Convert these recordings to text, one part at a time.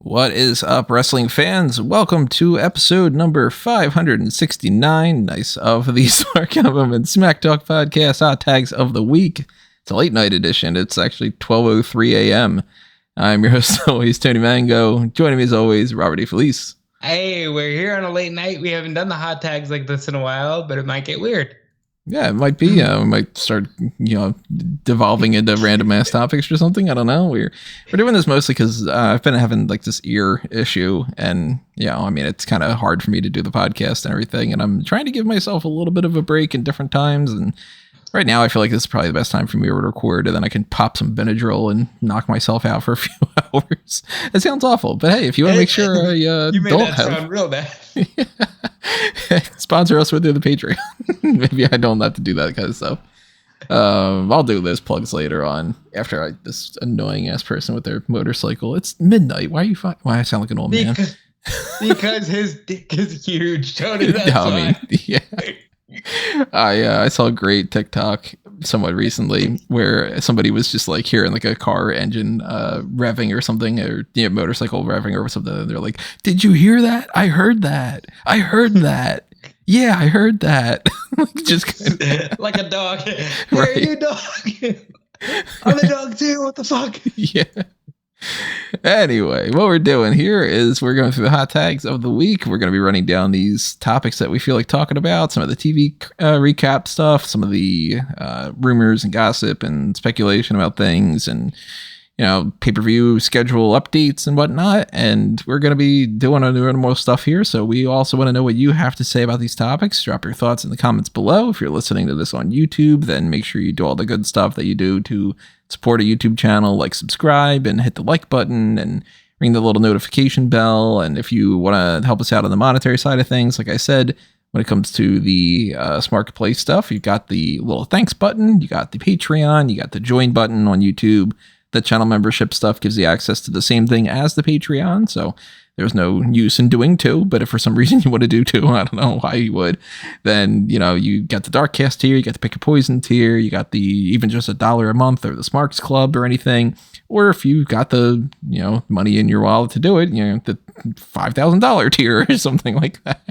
What is up, wrestling fans? Welcome to episode number 569, of the Smark and Smack Talk podcast, Hot Tags of the Week. It's a late night edition. It's actually 12:03 a.m. I'm your host, always, Tony Mango. Joining me as always, Robert E. Felice. Hey, we're here on a late night. We haven't done the hot tags like this in a while, but it might get weird. Yeah, it might be. We might start, devolving into random ass topics or something. I don't know. We're doing this mostly because I've been having like this ear issue, and it's kind of hard for me to do the podcast and everything. And I'm trying to give myself a little bit of a break in different times. And right now, I feel like this is probably the best time for me to record, and then I can pop some Benadryl and knock myself out for a few hours. It sounds awful, but hey, if you want to make sure you made that sound real bad. Sponsor us with the Patreon. Maybe I don't have to do that kind of stuff. I'll do those plugs later on after this annoying ass person with their motorcycle. It's midnight. Why I sound like an old man? Because his dick is huge, Tony. That's why. I saw a great TikTok somewhat recently where somebody was just like hearing like a car engine revving or something, or motorcycle revving or something, and they're like, "Did you hear that? I heard that. I heard that. Yeah, I heard that." Just kinda, like a dog. Right. Hey, you dog. I'm a dog too. What the fuck? Yeah. Anyway, what we're doing here is we're going through the hot tags of the week. We're going to be running down these topics that we feel like talking about, some of the TV recap stuff, some of the rumors and gossip and speculation about things, and pay-per-view schedule updates and whatnot. And we're going to be doing more stuff here, so we also want to know what you have to say about these topics. Drop your thoughts in the comments below. If you're listening to this on YouTube, then make sure you do all the good stuff that you do to support a YouTube channel, like subscribe and hit the like button and ring the little notification bell. And if you want to help us out on the monetary side of things, like I said, when it comes to the Smark Play stuff, you've got the little thanks button, you got the Patreon, you got the join button on YouTube. The channel membership stuff gives you access to the same thing as the Patreon, so there's no use in doing two. But if for some reason you want to do two, I don't know why you would, then you got the Darkcast tier, you got the Pick a Poison tier, you got the even just $1 a month or the Smarks Club or anything. Or if you got the money in your wallet to do it, the $5,000 tier or something like that.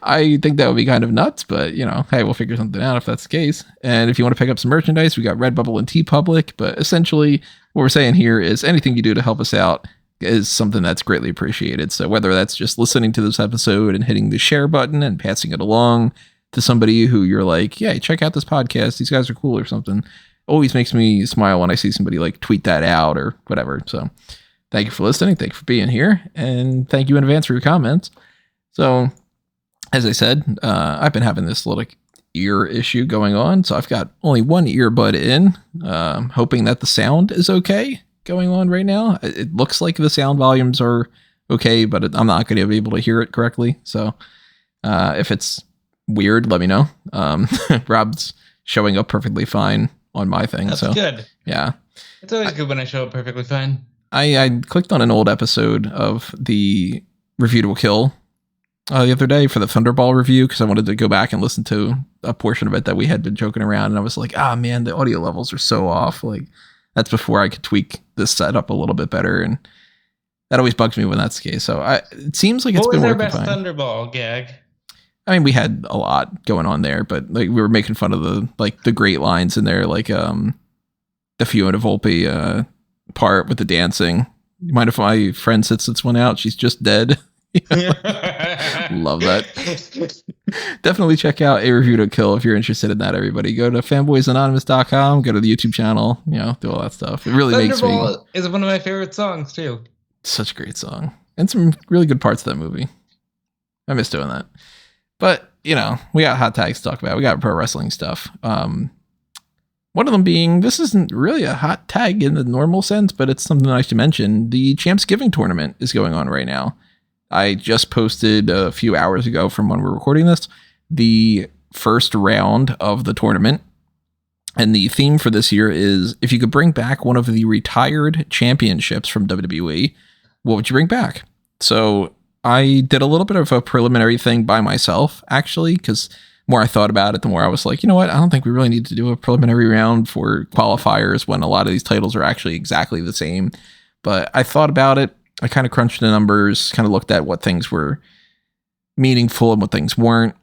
I think that would be kind of nuts, but hey, we'll figure something out if that's the case. And if you want to pick up some merchandise, we got Redbubble and TeePublic. But essentially, what we're saying here is anything you do to help us out is something that's greatly appreciated. So whether that's just listening to this episode and hitting the share button and passing it along to somebody who you're like, yeah, check out this podcast, these guys are cool or something, always makes me smile when I see somebody like tweet that out or whatever. So thank you for listening. Thank you for being here. And thank you in advance for your comments. So as I said, I've been having this little ear issue going on. So I've got only one earbud in, hoping that the sound is okay going on right now. It looks like the sound volumes are okay, but I'm not going to be able to hear it correctly. So if it's weird, let me know. Rob's showing up perfectly fine on my thing. That's so good. Yeah. It's always good when I show up perfectly fine. I clicked on an old episode of the Review to a Kill the other day for the Thunderball review because I wanted to go back and listen to a portion of it that we had been joking around, and I was like, man, the audio levels are so off. Like, that's before I could tweak this setup a little bit better, and that always bugs me when that's the case. So it seems like it's been working fine. What was our best Thunderball gag? I mean, we had a lot going on there, but like we were making fun of the great lines in there, like the Fiona Volpe part with the dancing. You mind if my friend sits this one out? She's just dead. Love that. Definitely check out A Review to Kill if you're interested in that, everybody. Go to fanboysanonymous.com, go to the YouTube channel, do all that stuff. It really makes me... Thunderball is one of my favorite songs, too. Such a great song. And some really good parts of that movie. I miss doing that. But, we got hot tags to talk about. We got pro wrestling stuff. One of them being, this isn't really a hot tag in the normal sense, but it's something I should mention. The Champs Giving tournament is going on right now. I just posted a few hours ago from when we're recording this, the first round of the tournament. And the theme for this year is, if you could bring back one of the retired championships from WWE, what would you bring back? So I did a little bit of a preliminary thing by myself, actually, because more I thought about it, the more I was like, you know what? I don't think we really need to do a preliminary round for qualifiers when a lot of these titles are actually exactly the same. But I thought about it. I kind of crunched the numbers, kind of looked at what things were meaningful and what things weren't.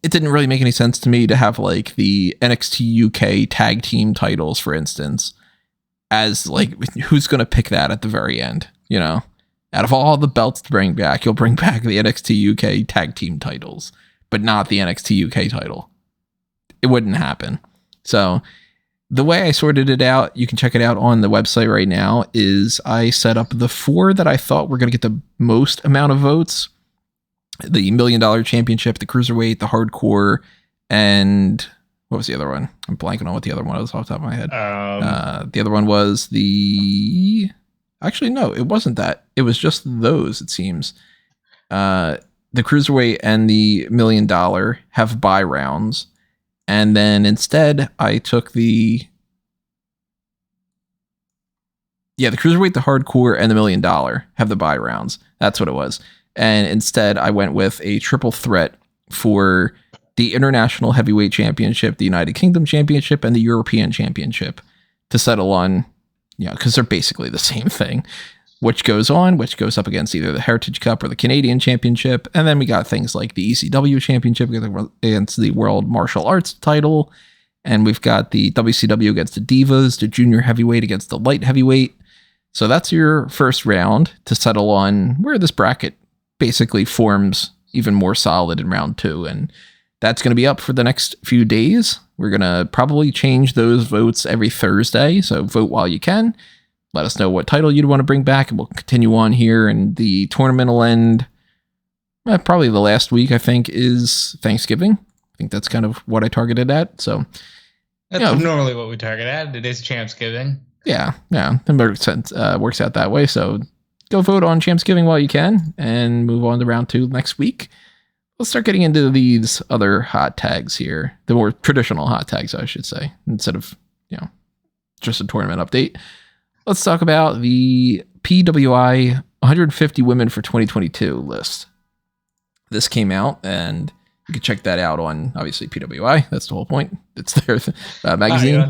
It didn't really make any sense to me to have like the NXT UK tag team titles, for instance, as like, who's going to pick that at the very end? You know, out of all the belts to bring back, you'll bring back the NXT UK tag team titles, but not the NXT UK title. It wouldn't happen. So the way I sorted it out, you can check it out on the website right now, is I set up the 4 that I thought were going to get the most amount of votes. The $1 Million Championship, the Cruiserweight, the Hardcore, and what was the other one? I'm blanking on what the other one was off the top of my head. The other one was the... Actually, no, it wasn't that. It was just those, it seems. The Cruiserweight and the $1 Million have bye rounds. And then instead, I took the Cruiserweight, the Hardcore, and the $1 Million have the bye rounds. That's what it was. And instead, I went with a triple threat for the International Heavyweight Championship, the United Kingdom Championship, and the European Championship to settle on, because they're basically the same thing, which goes up against either the Heritage Cup or the Canadian Championship. And then we got things like the ECW Championship against the World Martial Arts title. And we've got the WCW against the Divas, the Junior Heavyweight against the Light Heavyweight. So that's your first round to settle on where this bracket basically forms even more solid in round 2. And that's going to be up for the next few days. We're going to probably change those votes every Thursday. So vote while you can. Let us know what title you'd want to bring back, and we'll continue on here. And the tournament will end probably the last week, I think, is Thanksgiving. I think that's kind of what I targeted at. So that's normally what we target at. It is Champsgiving. Yeah. It works out that way. So go vote on Champsgiving while you can, and move on to round 2 next week. Let's start getting into these other hot tags here, the more traditional hot tags, I should say, instead of just a tournament update. Let's talk about the PWI 150 Women for 2022 list. This came out, and you can check that out on, obviously, PWI. That's the whole point. It's their magazine.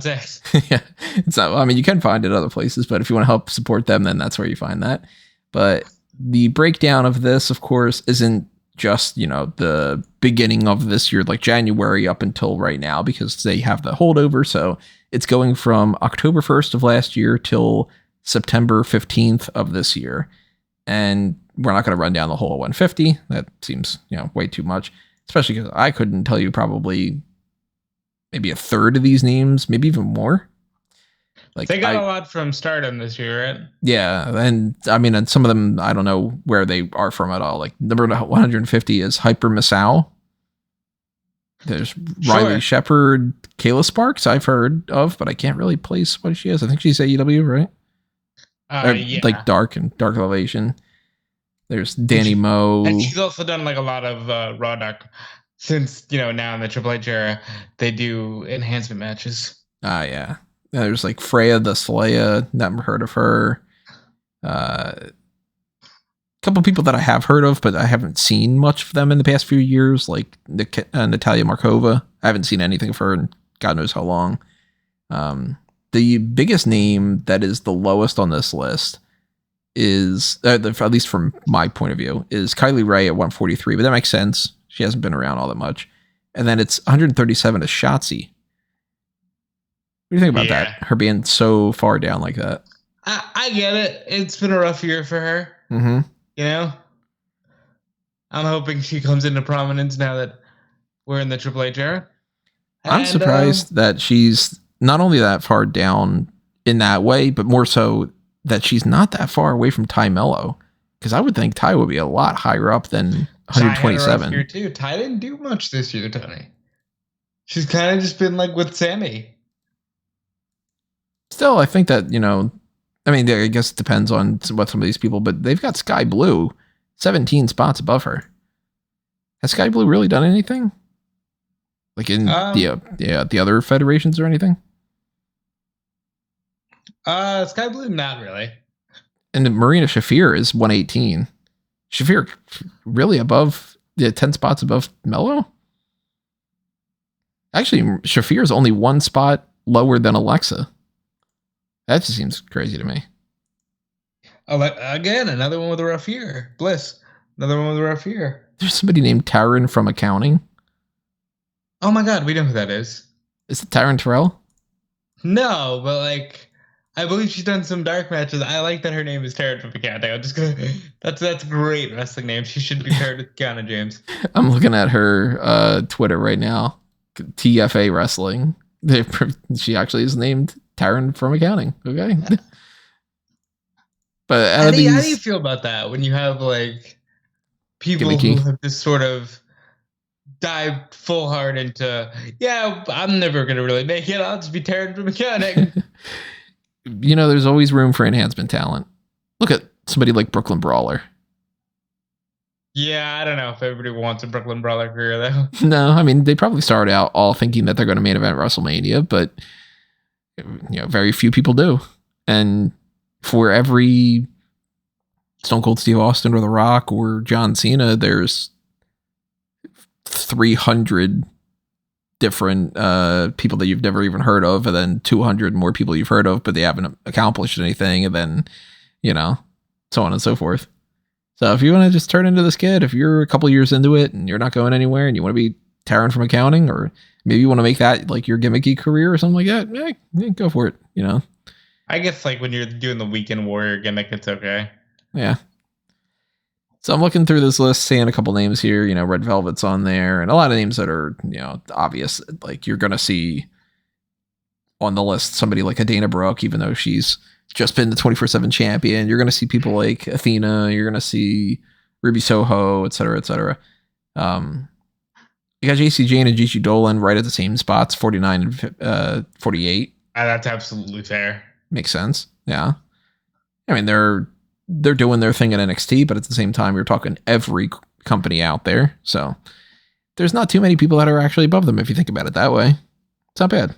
Yeah, it's not. I mean, you can find it other places, but if you want to help support them, then that's where you find that. But the breakdown of this, of course, isn't just the beginning of this year, like January up until right now, because they have the holdover. So it's going from October 1st of last year till September 15th of this year. And we're not going to run down the whole 150. That seems, way too much, especially because I couldn't tell you probably maybe a third of these names, maybe even more. Like, they got a lot from Stardom this year, right? Yeah, and I mean, and some of them, I don't know where they are from at all. Like, number 150 is Hyper Misao. There's Riley Shepard, Kayla Sparks, I've heard of, but I can't really place what she is. I think she's AEW, right? Yeah. Like Dark Elevation. There's Danny Moe. And she's also done like a lot of Raw Dark. Since, now in the Triple H era, they do enhancement matches. Yeah. There's like Freya the Slayer, never heard of her. A couple people that I have heard of, but I haven't seen much of them in the past few years, like Natalia Markova. I haven't seen anything of her in God knows how long. The biggest name that is the lowest on this list is, at least from my point of view, is Kylie Ray at 143, but that makes sense. She hasn't been around all that much. And then it's 137 is Shotzi. What do you think about that? Her being so far down like that. I get it. It's been a rough year for her. Mm-hmm. I'm hoping she comes into prominence now that we're in the Triple H era. I'm surprised that she's not only that far down in that way, but more so that she's not that far away from Ty Mello. Because I would think Ty would be a lot higher up than 127. Ty too. Ty didn't do much this year, Tony. She's kind of just been like with Sammy. Still, I think that, I mean, I guess it depends on what some of these people, but they've got Sky Blue 17 spots above her. Has Sky Blue really done anything? Like in the other federations or anything? Sky Blue, not really. And Marina Shafir is 118. Shafir really above, 10 spots above Mello? Actually, Shafir is only one spot lower than Alexa. That just seems crazy to me. Again, another one with a rough year. Bliss, another one with a rough year. There's somebody named Taryn from accounting. Oh my God, we know who that is. Is it Taryn Terrell? No, but like, I believe she's done some dark matches. I like that her name is Taryn from accounting. I'm just gonna. That's a great wrestling name. She should be paired with Kiana James. I'm looking at her Twitter right now. TFA Wrestling. She actually is named Taryn from accounting. Okay. But how do you feel about that when you have like people gimmicky who have just sort of dived full hard into, yeah, I'm never gonna really make it. I'll just be Taryn from accounting. There's always room for enhancement talent. Look at somebody like Brooklyn Brawler. Yeah, I don't know if everybody wants a Brooklyn Brawler career though. No, I mean, they probably started out all thinking that they're going to main event WrestleMania, but very few people do. And for every Stone Cold Steve Austin or The Rock or John Cena, there's 300 different people that you've never even heard of, and then 200 more people you've heard of, but they haven't accomplished anything, and then, so on and so forth. So if you want to just turn into this kid, if you're a couple years into it and you're not going anywhere and you want to be Taryn from accounting, or maybe you want to make that like your gimmicky career or something like that, go for it, I guess like when you're doing the Weekend Warrior gimmick, it's okay. Yeah. So I'm looking through this list, seeing a couple names here, Red Velvet's on there, and a lot of names that are, obvious. Like you're going to see on the list somebody like a Dana Brooke, even though she's just been the 24/7 champion. You're going to see people like Athena. You're going to see Ruby Soho, et cetera, et cetera. You got JC Jane and Gigi Dolan right at the same spots, 49 and 48. That's absolutely fair. Makes sense. Yeah. I mean, they're doing their thing at NXT, but at the same time, you're talking every company out there. So there's not too many people that are actually above them if you think about it that way. It's not bad.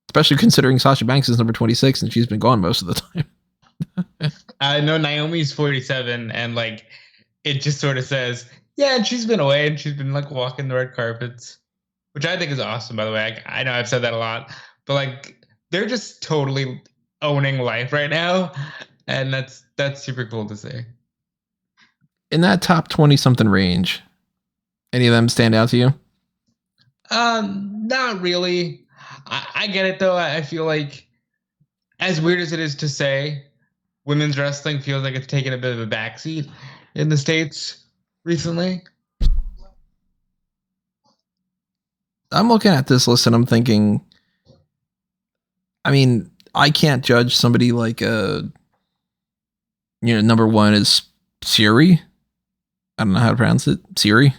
Especially considering Sasha Banks is number 26 and she's been gone most of the time. I know Naomi's 47 and like it just sort of says, yeah, and she's been away and she's been like walking the red carpets, which I think is awesome, by the way. I know I've said that a lot, but like they're just totally owning life right now. And that's super cool to see. In that top 20 something range, any of them stand out to you? Not really. I get it though. I feel like, as weird as it is to say, women's wrestling feels like it's taken a bit of a backseat in the States recently. I'm looking at this list and I'm thinking, I mean, I can't judge somebody like number one is Siri. I don't know how to pronounce it. Siri.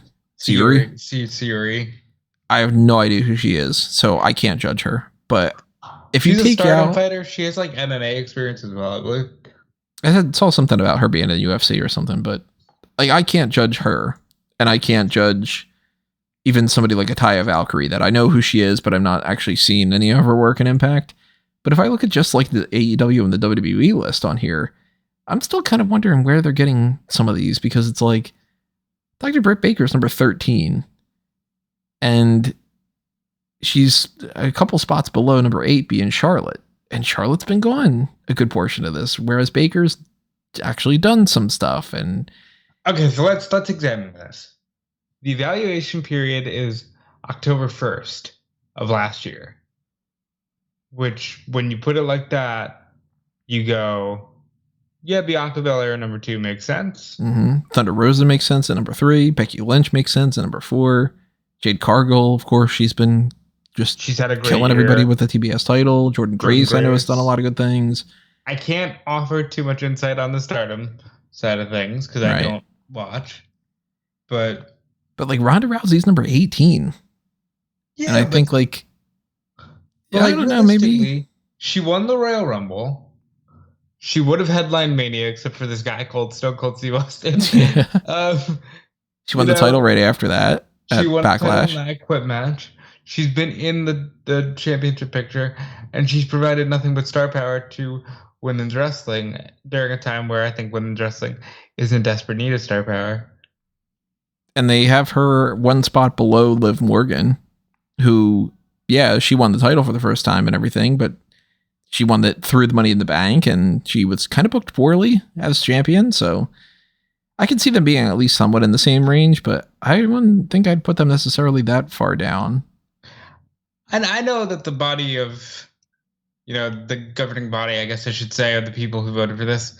I have no idea who she is, so I can't judge her. But if she's you take a Stardom out fighter, she has like MMA experience as well, I believe. I saw something about her being in UFC or something, but like I can't judge her, and I can't judge even somebody like a Taya Valkyrie that I know who she is, but I'm not actually seeing any of her work in Impact. But if I look at just like the AEW and the WWE list on here, I'm still kind of wondering where they're getting some of these, because it's like Dr. Britt Baker's number 13. And she's a couple spots below number 8 being Charlotte. And Charlotte's been gone a good portion of this, whereas Baker's actually done some stuff. And okay, so let's examine this. The evaluation period is October 1st of last year, which when you put it like that, you go, yeah, Bianca Belair number 2 makes sense. Mm-hmm. Thunder Rosa makes sense at number 3. Becky Lynch makes sense at number 4. Jade Cargill, of course, she's had a great killing year. Everybody with the TBS title. Jordan Grace, I know, has done a lot of good things. I can't offer too much insight on the Stardom side of things because I don't watch. But like Ronda Rousey's number 18. Yeah, and I think like, I don't know, maybe she won the Royal Rumble. She would have headlined Mania except for this guy called Stone Cold Steve Austin. She won the title right after that. She won Backlash. The I Quit match. She's been in the championship picture, and she's provided nothing but star power to women's wrestling during a time where I think women's wrestling is in desperate need of star power. And they have her one spot below Liv Morgan, who, yeah, she won the title for the first time and everything, but she won that through the Money in the Bank, and she was kind of booked poorly as champion. So I can see them being at least somewhat in the same range, but I wouldn't think I'd put them necessarily that far down. And I know that the body of, the governing body, I guess I should say, of the people who voted for this,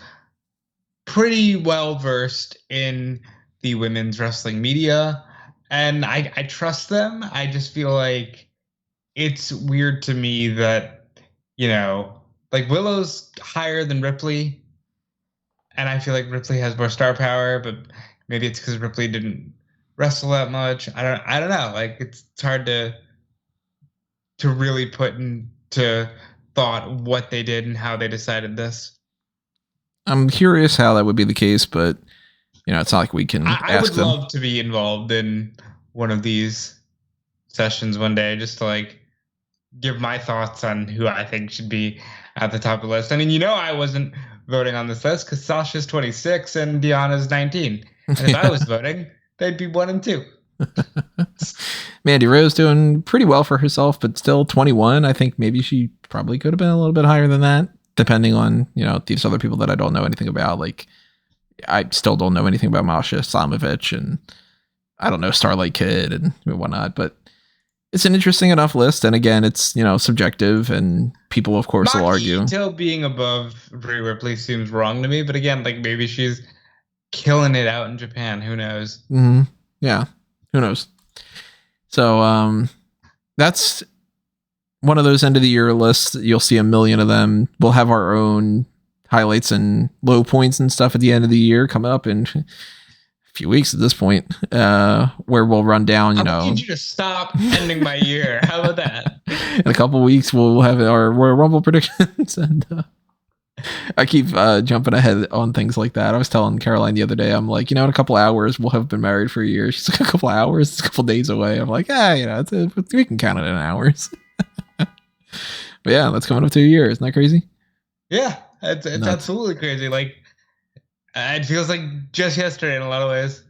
pretty well versed in the women's wrestling media. And I trust them. I just feel like it's weird to me that, like Willow's higher than Ripley. And I feel like Ripley has more star power, but maybe it's because Ripley didn't wrestle that much. I don't know. Like, it's hard to really put into thought what they did and how they decided this. I'm curious how that would be the case, but it's not like we can ask them. I would love to be involved in one of these sessions one day, just to like give my thoughts on who I think should be at the top of the list. I mean, I wasn't voting on this list because Sasha's 26 and Deanna's 19. And if I was voting, they'd be 1 and 2. Mandy Rose doing pretty well for herself, but still 21. I think maybe she probably could have been a little bit higher than that, depending on, these other people that I don't know anything about. Like, I still don't know anything about Masha Slamovich, and I don't know Starlight Kid and whatnot, but it's an interesting enough list. And again, it's, subjective, and people, of course, will argue. Ito being above Rhea Ripley seems wrong to me, but again, like, maybe she's killing it out in Japan. Who knows? Mm-hmm. Yeah. Who knows? So that's one of those end of the year lists. You'll see a million of them. We'll have our own highlights and low points and stuff at the end of the year coming up in a few weeks at this point, where we'll run down, I need you to stop ending my year. How about that? In a couple weeks, we'll have our Royal Rumble predictions, and I keep jumping ahead on things like that. I was telling Caroline the other day, I'm like, in a couple hours, we'll have been married for a year. She's like, a couple hours, it's a couple days away. I'm like, we can count it in hours. But yeah, that's coming up to a year. Isn't that crazy? Yeah, it's absolutely crazy. Like, it feels like just yesterday in a lot of ways.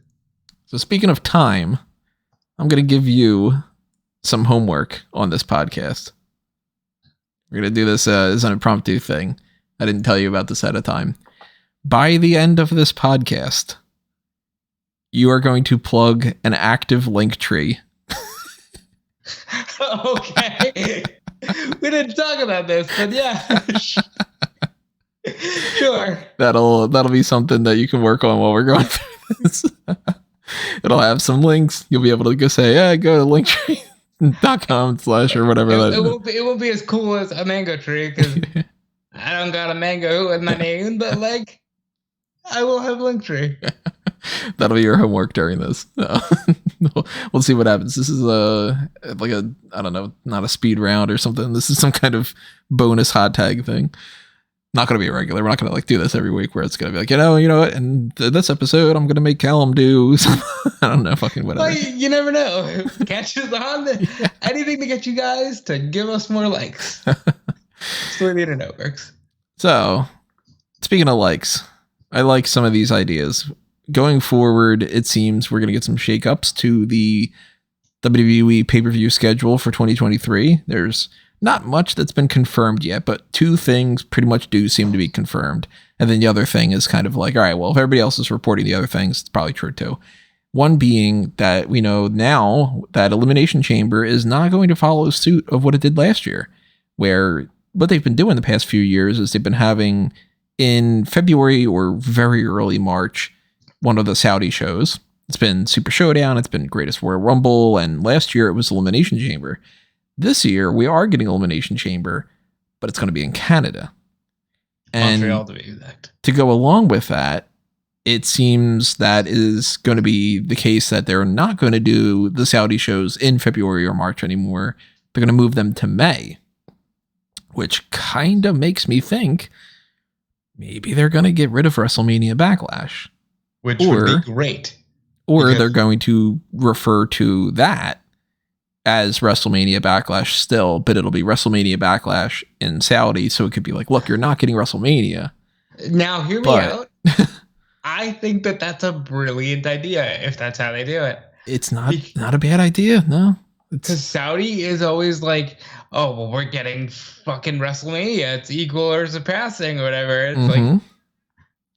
So speaking of time, I'm going to give you some homework on this podcast. We're going to do this as an impromptu thing. I didn't tell you about this at a time. By the end of this podcast, you are going to plug an active link tree. Okay. We didn't talk about this, but yeah. Sure. That'll be something that you can work on while we're going through this. It'll have some links. You'll be able to go say, go to linktree.com/ or whatever. It won't be as cool as a mango tree, because I don't got a mango with my name, but like, I will have Linktree. That'll be your homework during this. We'll see what happens. This is I don't know, not a speed round or something. This is some kind of bonus hot tag thing. Not going to be a regular. We're not going to like do this every week where it's going to be like, you know what? And this episode, I'm going to make Callum do something. I don't know, fucking whatever. Well, you never know. Catch us on anything to get you guys to give us more likes. That's the way the internet works. So, speaking of likes, I like some of these ideas. Going forward, it seems we're going to get some shakeups to the WWE pay-per-view schedule for 2023. There's not much that's been confirmed yet, but 2 things pretty much do seem to be confirmed. And then the other thing is kind of like, all right, well, if everybody else is reporting the other things, it's probably true too. One being that we know now that Elimination Chamber is not going to follow suit of what it did last year, where what they've been doing the past few years is they've been having in February or very early March, one of the Saudi shows. It's been Super Showdown, it's been Greatest Royal Rumble, and last year it was Elimination Chamber. This year we are getting Elimination Chamber, but it's going to be in Canada. And Montreal, to be exact. To go along with that, it seems that is going to be the case that they're not going to do the Saudi shows in February or March anymore. They're going to move them to May, which kind of makes me think maybe they're going to get rid of WrestleMania Backlash. Which would be great. Or they're going to refer to that as WrestleMania Backlash still, but it'll be WrestleMania Backlash in Saudi, so it could be like, look, you're not getting WrestleMania. Now, hear me out. I think that that's a brilliant idea if that's how they do it. It's not a bad idea, no. Because Saudi is always like, oh, well, we're getting fucking WrestleMania. It's equal or surpassing or whatever. It's like,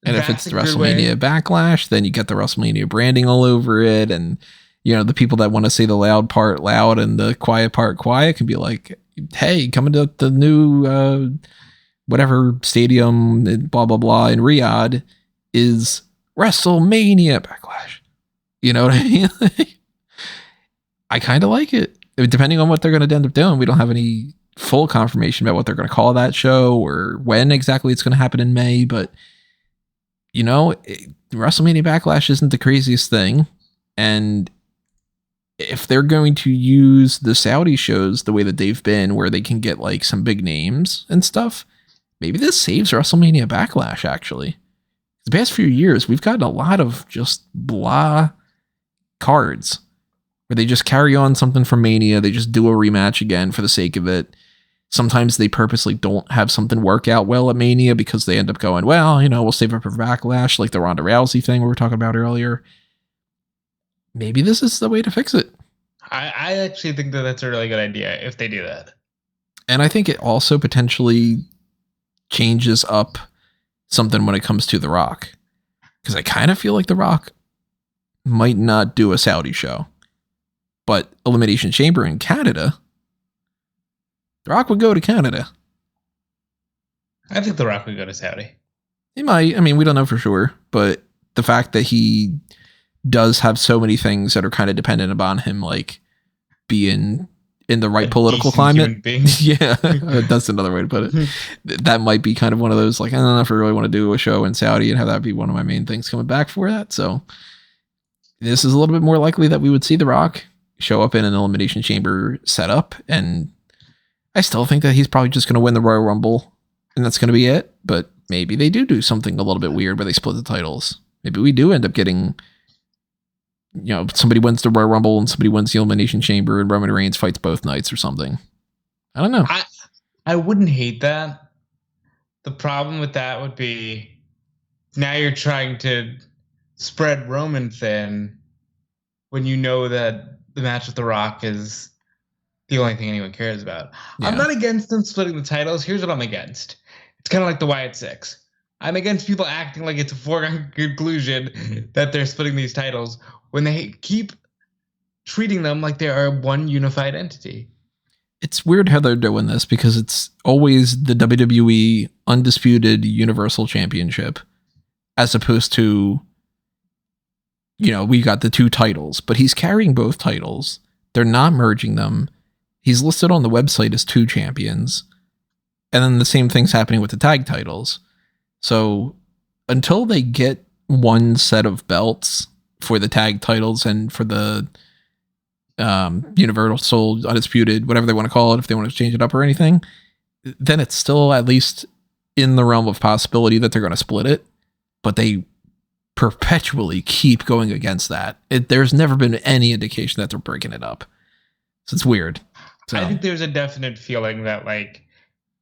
and if it's the WrestleMania Backlash, then you get the WrestleMania branding all over it. And, the people that want to say the loud part loud and the quiet part quiet can be like, hey, coming to the new whatever stadium, blah, blah, blah, in Riyadh is WrestleMania Backlash. You know what I mean? I kind of like it. Depending on what they're going to end up doing, we don't have any full confirmation about what they're going to call that show or when exactly it's going to happen in May, but WrestleMania Backlash isn't the craziest thing. And if they're going to use the Saudi shows the way that they've been, where they can get like some big names and stuff, maybe this saves WrestleMania Backlash, actually. The past few years, we've gotten a lot of just blah cards where they just carry on something from Mania. They just do a rematch again for the sake of it. Sometimes they purposely don't have something work out well at Mania because they end up going, well, we'll save it for Backlash, like the Ronda Rousey thing we were talking about earlier. Maybe this is the way to fix it. I actually think that that's a really good idea if they do that. And I think it also potentially changes up something when it comes to The Rock. Because I kind of feel like The Rock might not do a Saudi show. But Elimination Chamber in Canada, The Rock would go to Canada. I think The Rock would go to Saudi. He might. I mean, we don't know for sure. But the fact that he does have so many things that are kind of dependent upon him, like being in the right political climate. Yeah, that's another way to put it. That might be kind of one of those, like, I don't know if I really want to do a show in Saudi and have that be one of my main things coming back for that. So this is a little bit more likely that we would see The Rock show up in an Elimination Chamber setup. And I still think that he's probably just going to win the Royal Rumble and that's going to be it. But maybe they do something a little bit weird where they split the titles. Maybe we do end up getting, somebody wins the Royal Rumble and somebody wins the Elimination Chamber and Roman Reigns fights both nights or something. I don't know. I wouldn't hate that. The problem with that would be now you're trying to spread Roman thin when you know that the match with The Rock is the only thing anyone cares about. Yeah. I'm not against them splitting the titles. Here's what I'm against. It's kind of like the Wyatt Six. I'm against people acting like it's a foregone conclusion that they're splitting these titles when they keep treating them like they are one unified entity. It's weird how they're doing this because it's always the WWE Undisputed Universal Championship as opposed to, we got the two titles, but he's carrying both titles. They're not merging them. He's listed on the website as two champions. And then the same thing's happening with the tag titles. So until they get one set of belts for the tag titles and for the Universal Undisputed, whatever they want to call it, if they want to change it up or anything, then it's still at least in the realm of possibility that they're going to split it. But they perpetually keep going against that. There's never been any indication that they're breaking it up. So it's weird. So. I think there's a definite feeling that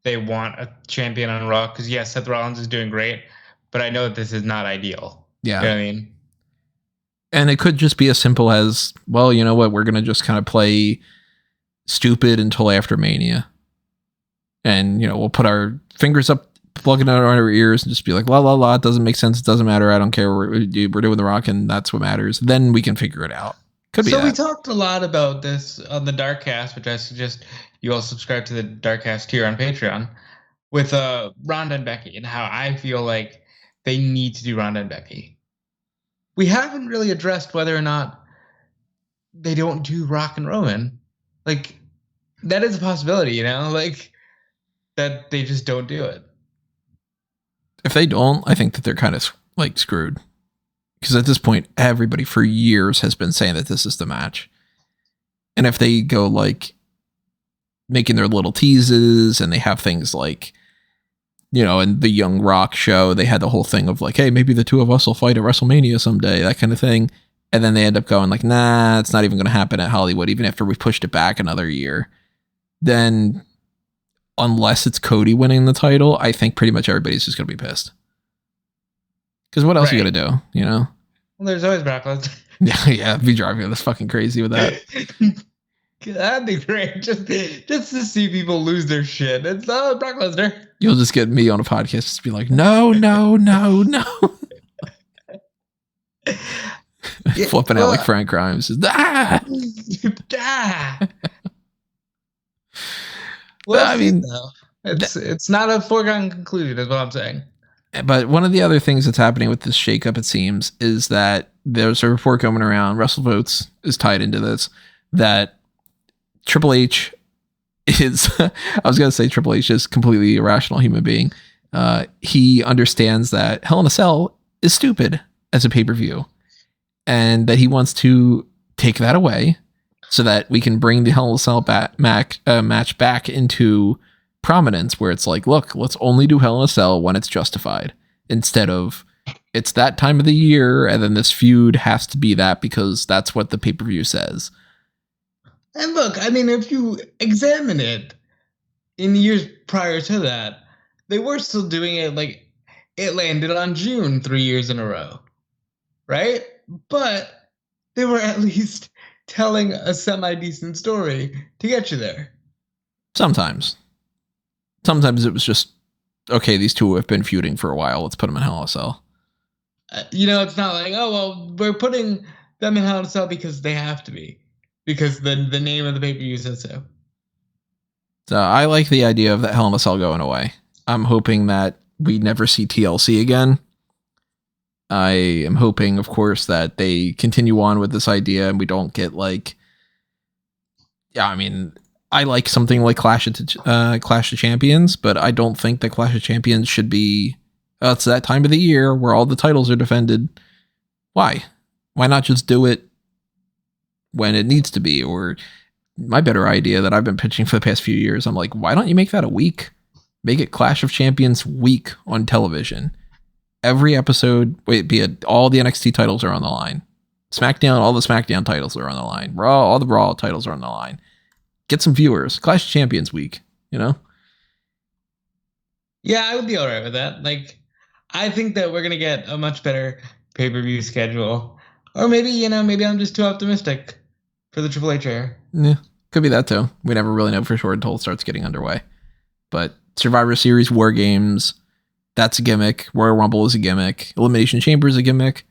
they want a champion on Raw because yes, Seth Rollins is doing great, but I know that this is not ideal. Yeah. You know what I mean? And it could just be as simple as, well, you know what, we're going to just kind of play stupid until after Mania. And, we'll put our fingers up, plug it out on our ears and just be like, la, la, la, it doesn't make sense. It doesn't matter. I don't care. We're doing The Rock and that's what matters. Then we can figure it out. Could be so that. We talked a lot about this on the Darkcast, which I suggest you all subscribe to the Darkcast here on Patreon, with Ronda and Becky and how I feel like they need to do Ronda and Becky. We haven't really addressed whether or not they don't do Rock and Roman. That is a possibility, that they just don't do it. If they don't, I think that they're kind of screwed. Because at this point, everybody for years has been saying that this is the match. And if they go making their little teases and they have things in the Young Rock show, they had the whole thing of hey, maybe the two of us will fight at WrestleMania someday, that kind of thing. And then they end up going nah, it's not even going to happen at Hollywood, even after we pushed it back another year. Then, unless it's Cody winning the title, I think pretty much everybody's just going to be pissed. Because what else are you going to do, Well, there's always Brock Lesnar. Yeah, be driving us fucking crazy with that. That'd be great. Just to see people lose their shit. It's Brock Lesnar. You'll just get me on a podcast just be like, no. Flipping out like Frank Grimes. Ah! Well, I mean, it's not a foregone conclusion, is what I'm saying. But one of the other things that's happening with this shakeup, it seems, is that there's a report coming around. WrestleVotes is tied into this. That Triple H is, I was going to say Triple H is completely irrational human being. He understands that Hell in a Cell is stupid as a pay-per-view, and that he wants to take that away so that we can bring the Hell in a Cell match back into prominence, where it's like, look, let's only do Hell in a Cell when it's justified, instead of it's that time of the year and then this feud has to be that because that's what the pay-per-view says. And look, I mean, if you examine it in the years prior to that, they were still doing it like it landed on June 3 years in a row, right? But they were at least telling a semi-decent story to get you there. Sometimes it was just, okay, these two have been feuding for a while, let's put them in Hell in a Cell. It's not like, oh, well, we're putting them in Hell in a Cell because they have to be. Because the name of the pay-per-view says so. So I like the idea of that Hell in a Cell going away. I'm hoping that we never see TLC again. I am hoping, of course, that they continue on with this idea and we don't get like... Yeah, I mean, I like something like Clash of Champions, but I don't think that Clash of Champions should be... it's that time of the year where all the titles are defended. Why? Why not just do it when it needs to be? Or my better idea that I've been pitching for the past few years, I'm like, why don't you make that a week? Make it Clash of Champions week on television. Every episode, all the NXT titles are on the line. SmackDown, all the SmackDown titles are on the line. Raw, all the Raw titles are on the line. Get some viewers. Clash of Champions week, you know? Yeah, I would be all right with that. Like, I think that we're going to get a much better pay-per-view schedule. Or maybe, maybe I'm just too optimistic for the Triple H era. Yeah, could be that too. We never really know for sure until it starts getting underway. But Survivor Series, War Games, that's a gimmick. Royal Rumble is a gimmick. Elimination Chamber is a gimmick.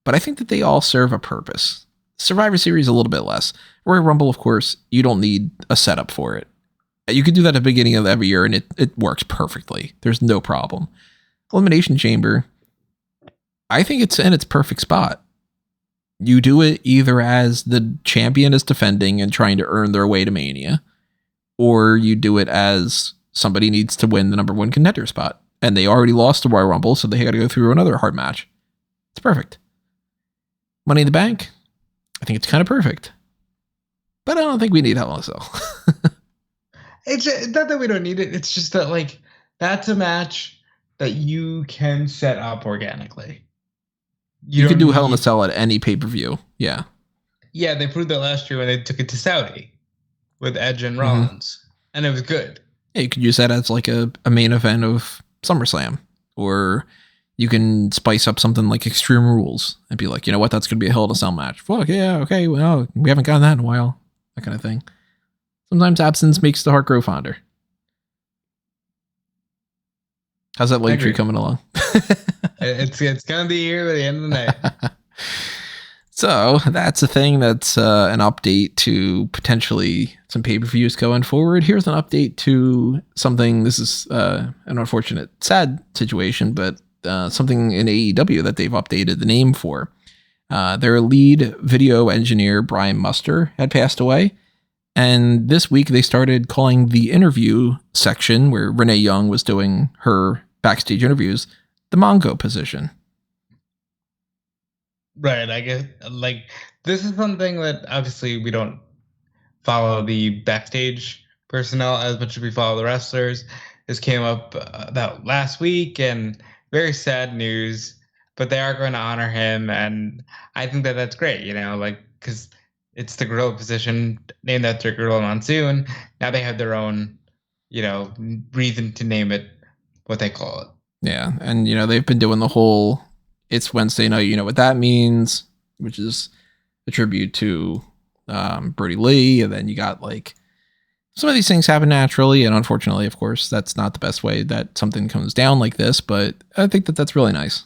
But I think that they all serve a purpose. Survivor Series a little bit less. Royal Rumble, of course, you don't need a setup for it. You could do that at the beginning of every year and it works perfectly. There's no problem. Elimination Chamber, I think it's in its perfect spot. You do it either as the champion is defending and trying to earn their way to Mania, or you do it as somebody needs to win the number one contender spot. And they already lost the Royal Rumble, so they got to go through another hard match. It's perfect. Money in the Bank, I think it's kind of perfect. But I don't think we need Hell in a Cell. It's not that we don't need it. It's just that, like, that's a match that you can set up organically. You can do Hell in a Cell at any pay-per-view. Yeah. Yeah, they proved that last year when they took it to Saudi with Edge and Rollins. And it was good. Yeah, you could use that as like a main event of SummerSlam. Or you can spice up something like Extreme Rules and be like, you know what, that's going to be a Hell in a Cell match. Fuck, yeah, okay, well, we haven't gotten that in a while. That kind of thing. Sometimes absence makes the heart grow fonder. How's that link tree coming along? It's going to be here by the end of the night. So that's a thing. That's an update to potentially some pay-per-views going forward. Here's an update to something. This is an unfortunate, sad situation, but something in AEW that they've updated the name for. Their lead video engineer, Brian Muster, had passed away. And this week they started calling the interview section where Renee Young was doing her backstage interviews, the Mongo Position. Right. I guess, like, this is something that obviously we don't follow the backstage personnel as much as we follow the wrestlers. This came up about last week and very sad news, but they are going to honor him. And I think that that's great, like, because it's the gorilla position named after Gorilla Monsoon. Now they have their own, reason to name it what they call it. Yeah. And, they've been doing the whole It's Wednesday night, you know what that means, which is a tribute to Brody Lee, and then you got like some of these things happen naturally, and unfortunately, of course, that's not the best way that something comes down like this. But I think that that's really nice.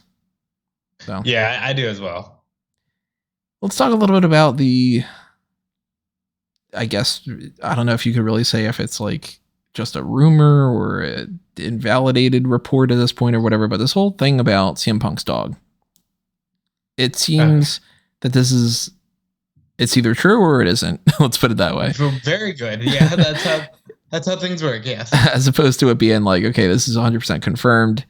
So yeah, I do as well. let's talk a little bit about the. I guess I don't know if you could really say if it's like just a rumor or an invalidated report at this point or whatever, but this whole thing about CM Punk's dog. It seems that it's either true or it isn't. Let's put it that way. Very good. Yeah, that's how things work. Yes. As opposed to it being like, okay, this is 100% confirmed.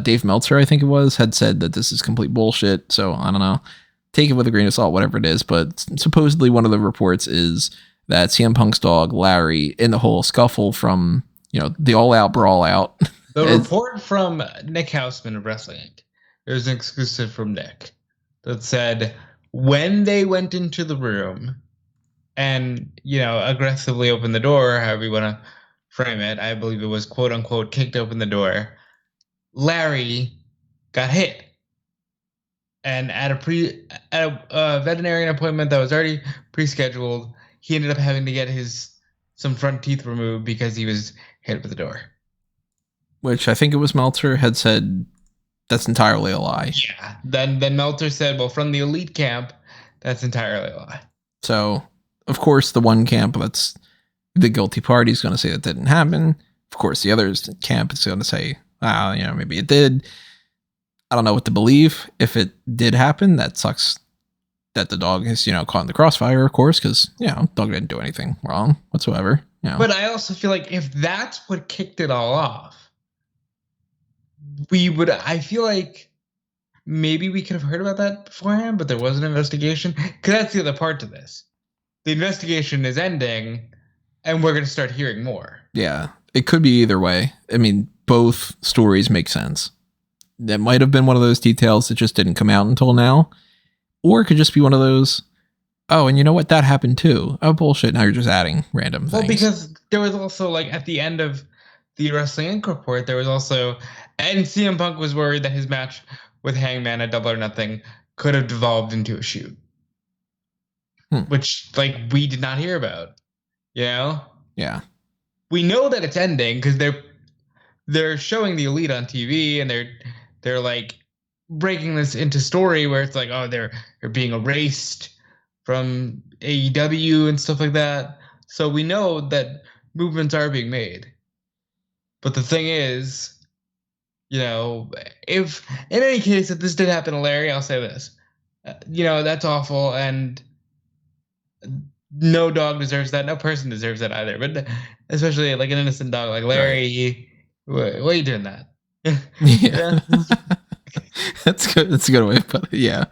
Dave Meltzer, I think it was, had said that this is complete bullshit. So I don't know. Take it with a grain of salt, whatever it is. But supposedly one of the reports is that CM Punk's dog, Larry, in the whole scuffle from, the All Out Brawl Out. The report from Nick Houseman of Wrestling Inc. There's an exclusive from Nick that said when they went into the room and, aggressively opened the door, however you want to frame it, I believe it was quote unquote kicked open the door, Larry got hit. And at a veterinarian appointment that was already pre-scheduled, he ended up having to get some front teeth removed because he was hit with the door. Which I think it was Meltzer had said that's entirely a lie. Yeah. Then Meltzer said, well, from the elite camp, that's entirely a lie. So, of course, the one camp that's the guilty party is going to say that didn't happen. Of course, the other camp is going to say, maybe it did. I don't know what to believe. If it did happen, that sucks that the dog is, caught in the crossfire, of course, because, dog didn't do anything wrong whatsoever. But I also feel like if that's what kicked it all off, I feel like maybe we could have heard about that beforehand, but there was an investigation. Because that's the other part to this. The investigation is ending, and we're going to start hearing more. Yeah, it could be either way. I mean, both stories make sense. That might have been one of those details that just didn't come out until now. Or it could just be one of those, oh, and you know what? That happened too. Oh, bullshit. Now you're just adding random things. Well, because there was also, like, at the end of the Wrestling Inc. report, there was also, and CM Punk was worried that his match with Hangman at Double or Nothing could have devolved into a shoot. Which, like, we did not hear about. Yeah. We know that it's ending because they're showing the Elite on TV, and they're like breaking this into story where it's like, oh, they're being erased from AEW and stuff like that. So we know that movements are being made. But the thing is, if in any case, if this did happen to Larry, I'll say this, that's awful, and no dog deserves that. No person deserves that either. But especially like an innocent dog like Larry, right. Why are you doing that? Yeah. That's good. That's a good way to put it. Yeah.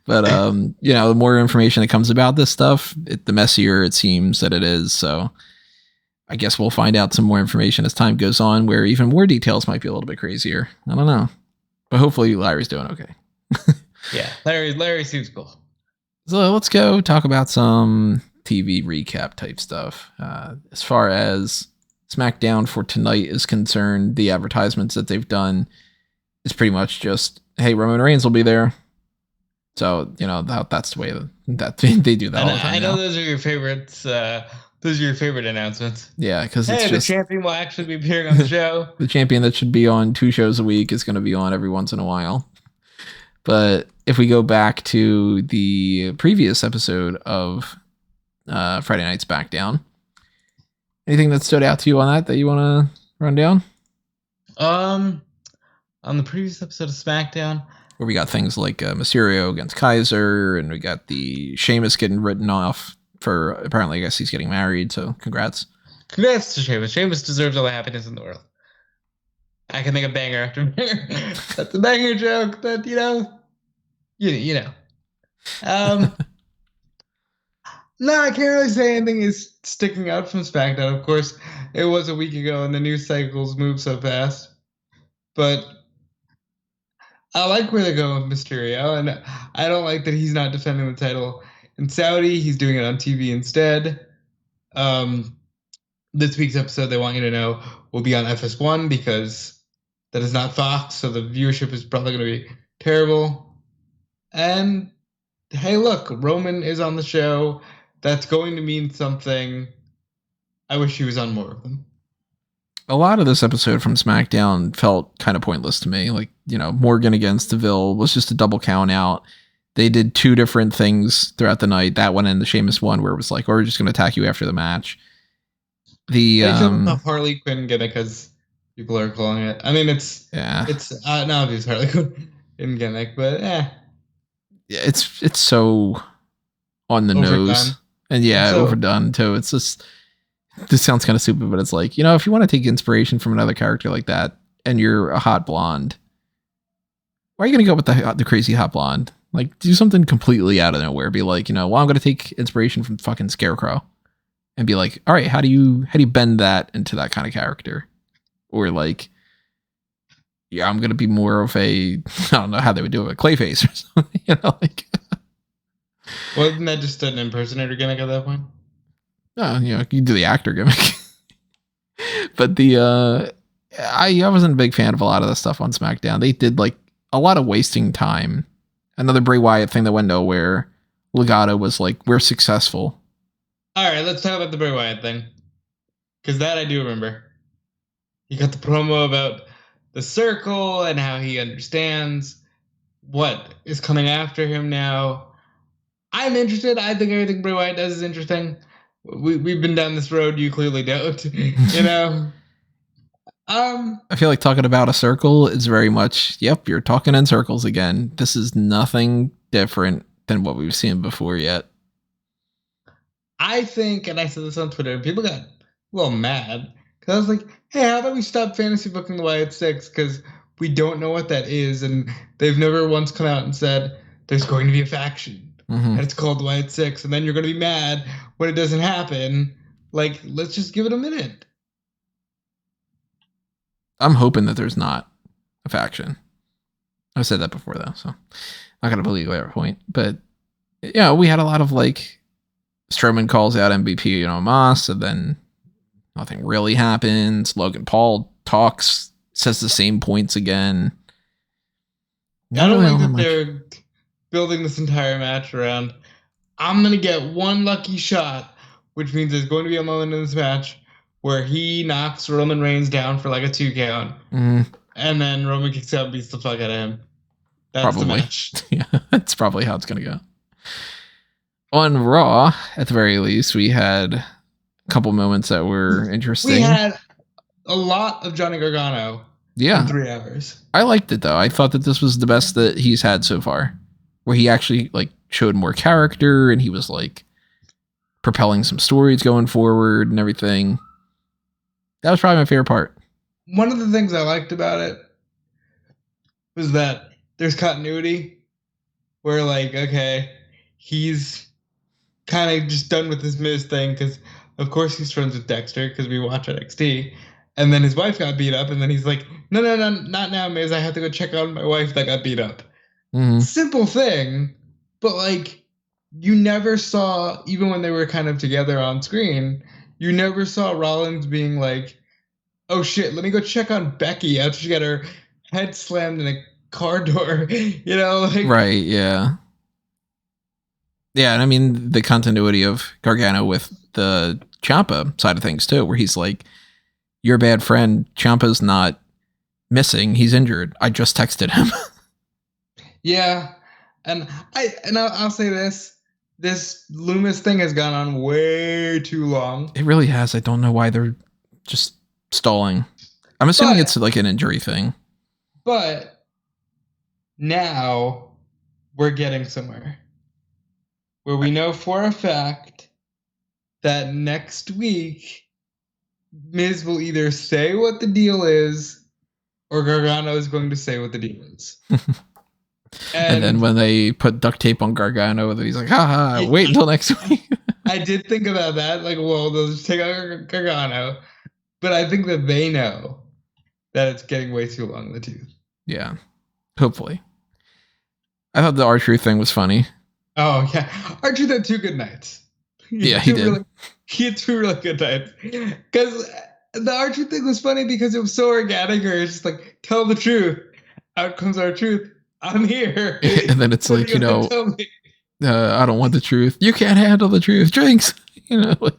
But, the more information that comes about this stuff, the messier it seems that it is. So I guess we'll find out some more information as time goes on, where even more details might be a little bit crazier. I don't know. But hopefully Larry's doing okay. Yeah. Larry seems cool. So let's go talk about some TV recap type stuff. As far as SmackDown for tonight is concerned, the advertisements that they've done is pretty much just, hey, Roman Reigns will be there. So, that's the way that they do that all the time. I know those are your favorites. Those are your favorite announcements. Yeah, because the champion will actually be appearing on the show. The champion that should be on 2 shows a week is going to be on every once in a while. But if we go back to the previous episode of Friday Night SmackDown, anything that stood out to you on that you want to run down? On the previous episode of SmackDown, where we got things like Mysterio against Kaiser, and we got the Sheamus getting written off for, apparently, I guess he's getting married, so congrats. Congrats to Sheamus. Sheamus deserves all the happiness in the world. I can make a banger after banger. That's a banger joke that, you know. No, I can't really say anything is sticking out from SmackDown. Of course, it was a week ago and the news cycles move so fast. But I like where they're going with Mysterio, and I don't like that he's not defending the title in Saudi. He's doing it on TV instead. This week's episode, they want you to know, will be on FS1 because that is not Fox, so the viewership is probably going to be terrible. And hey, look, Roman is on the show. that's going to mean something. I wish he was on more of them. A lot of this episode from SmackDown felt kind of pointless to me. Like, Morgan against Deville was just a double count out. They did 2 different things throughout the night. That one and the Sheamus one where it was like, we're just going to attack you after the match. The Harley Quinn gimmick, as people are calling it. I mean, it's not this Harley Quinn gimmick, but it's so on the overdone. nose, and overdone too. It's just, this sounds kind of stupid, but it's like, if you want to take inspiration from another character like that, and you're a hot blonde, why are you going to go with the crazy hot blonde? Like, do something completely out of nowhere. Be like, I'm going to take inspiration from fucking Scarecrow. And be like, all right, how do you bend that into that kind of character? Or like, I'm going to be more of I don't know how they would do it, Clayface or something, like. Wasn't that just an impersonator gimmick at that point? No, you do the actor gimmick. But I wasn't a big fan of a lot of the stuff on SmackDown. They did like a lot of wasting time. Another Bray Wyatt thing that went nowhere. Legado was like, we're successful. All right, let's talk about the Bray Wyatt thing. Because that I do remember. He got the promo about the circle and how he understands what is coming after him now. I'm interested. I think everything Bray Wyatt does is interesting. We've been down this road. You clearly don't. I feel like talking about a circle is very much, yep, you're talking in circles again. This is nothing different than what we've seen before yet. I think, and I said this on Twitter, people got a little mad because I was like, hey, how about we stop fantasy booking the Wyatt Six? Because we don't know what that is, and they've never once come out and said there's going to be a faction, and it's called the Wyatt Six, and then you're going to be mad when it doesn't happen. Like, let's just give it a minute. I'm hoping that there's not a faction. I've said that before, though, so I'm not going to believe every point. But, we had a lot of, like, Strowman calls out MVP, Moss, and then nothing really happens. Logan Paul talks, says the same points again. I don't like that they're building this entire match around, I'm going to get one lucky shot, which means there's going to be a moment in this match where he knocks Roman Reigns down for like a 2 count, and then Roman kicks out and beats the fuck out of him. That's probably the match. Yeah, that's probably how it's going to go. On Raw, at the very least, we had a couple moments that were interesting. We had a lot of Johnny Gargano in 3 hours. I liked it, though. I thought that this was the best that he's had so far, where he actually like showed more character and he was like propelling some stories going forward and everything. That was probably my favorite part. One of the things I liked about it was that there's continuity where, like, okay, he's kind of just done with his Miz thing because, of course, he's friends with Dexter because we watch NXT. And then his wife got beat up, and then he's like, no, not now, Miz. I have to go check on my wife that got beat up. Simple thing, but, like, you never saw, even when they were kind of together on screen, you never saw Rollins being like, oh, shit, let me go check on Becky after she got her head slammed in a car door, like. Right, yeah. Yeah, and I mean, the continuity of Gargano with the Ciampa side of things, too, where he's like, your bad friend, Ciampa's not missing, he's injured. I just texted him. Yeah, and I'll say this Loomis thing has gone on way too long. It really has. I don't know why they're just stalling. I'm assuming it's like an injury thing. But now we're getting somewhere where we know for a fact that next week Miz will either say what the deal is or Gargano is going to say what the deal is. And then when they put duct tape on Gargano, then he's like, haha, wait until next week. I did think about that. Like, well, they'll just take out Gargano. But I think that they know that it's getting way too long in the tooth. Yeah, hopefully. I thought the R-Truth thing was funny. Oh, yeah. R-Truth had 2 good nights. He did. He had 2 really good nights. Because the R-Truth thing was funny because it was so organic. Or it's just like, tell the truth. Out comes R-Truth. I'm here. And then it's like, I don't want the truth. You can't handle the truth. Drinks. Like,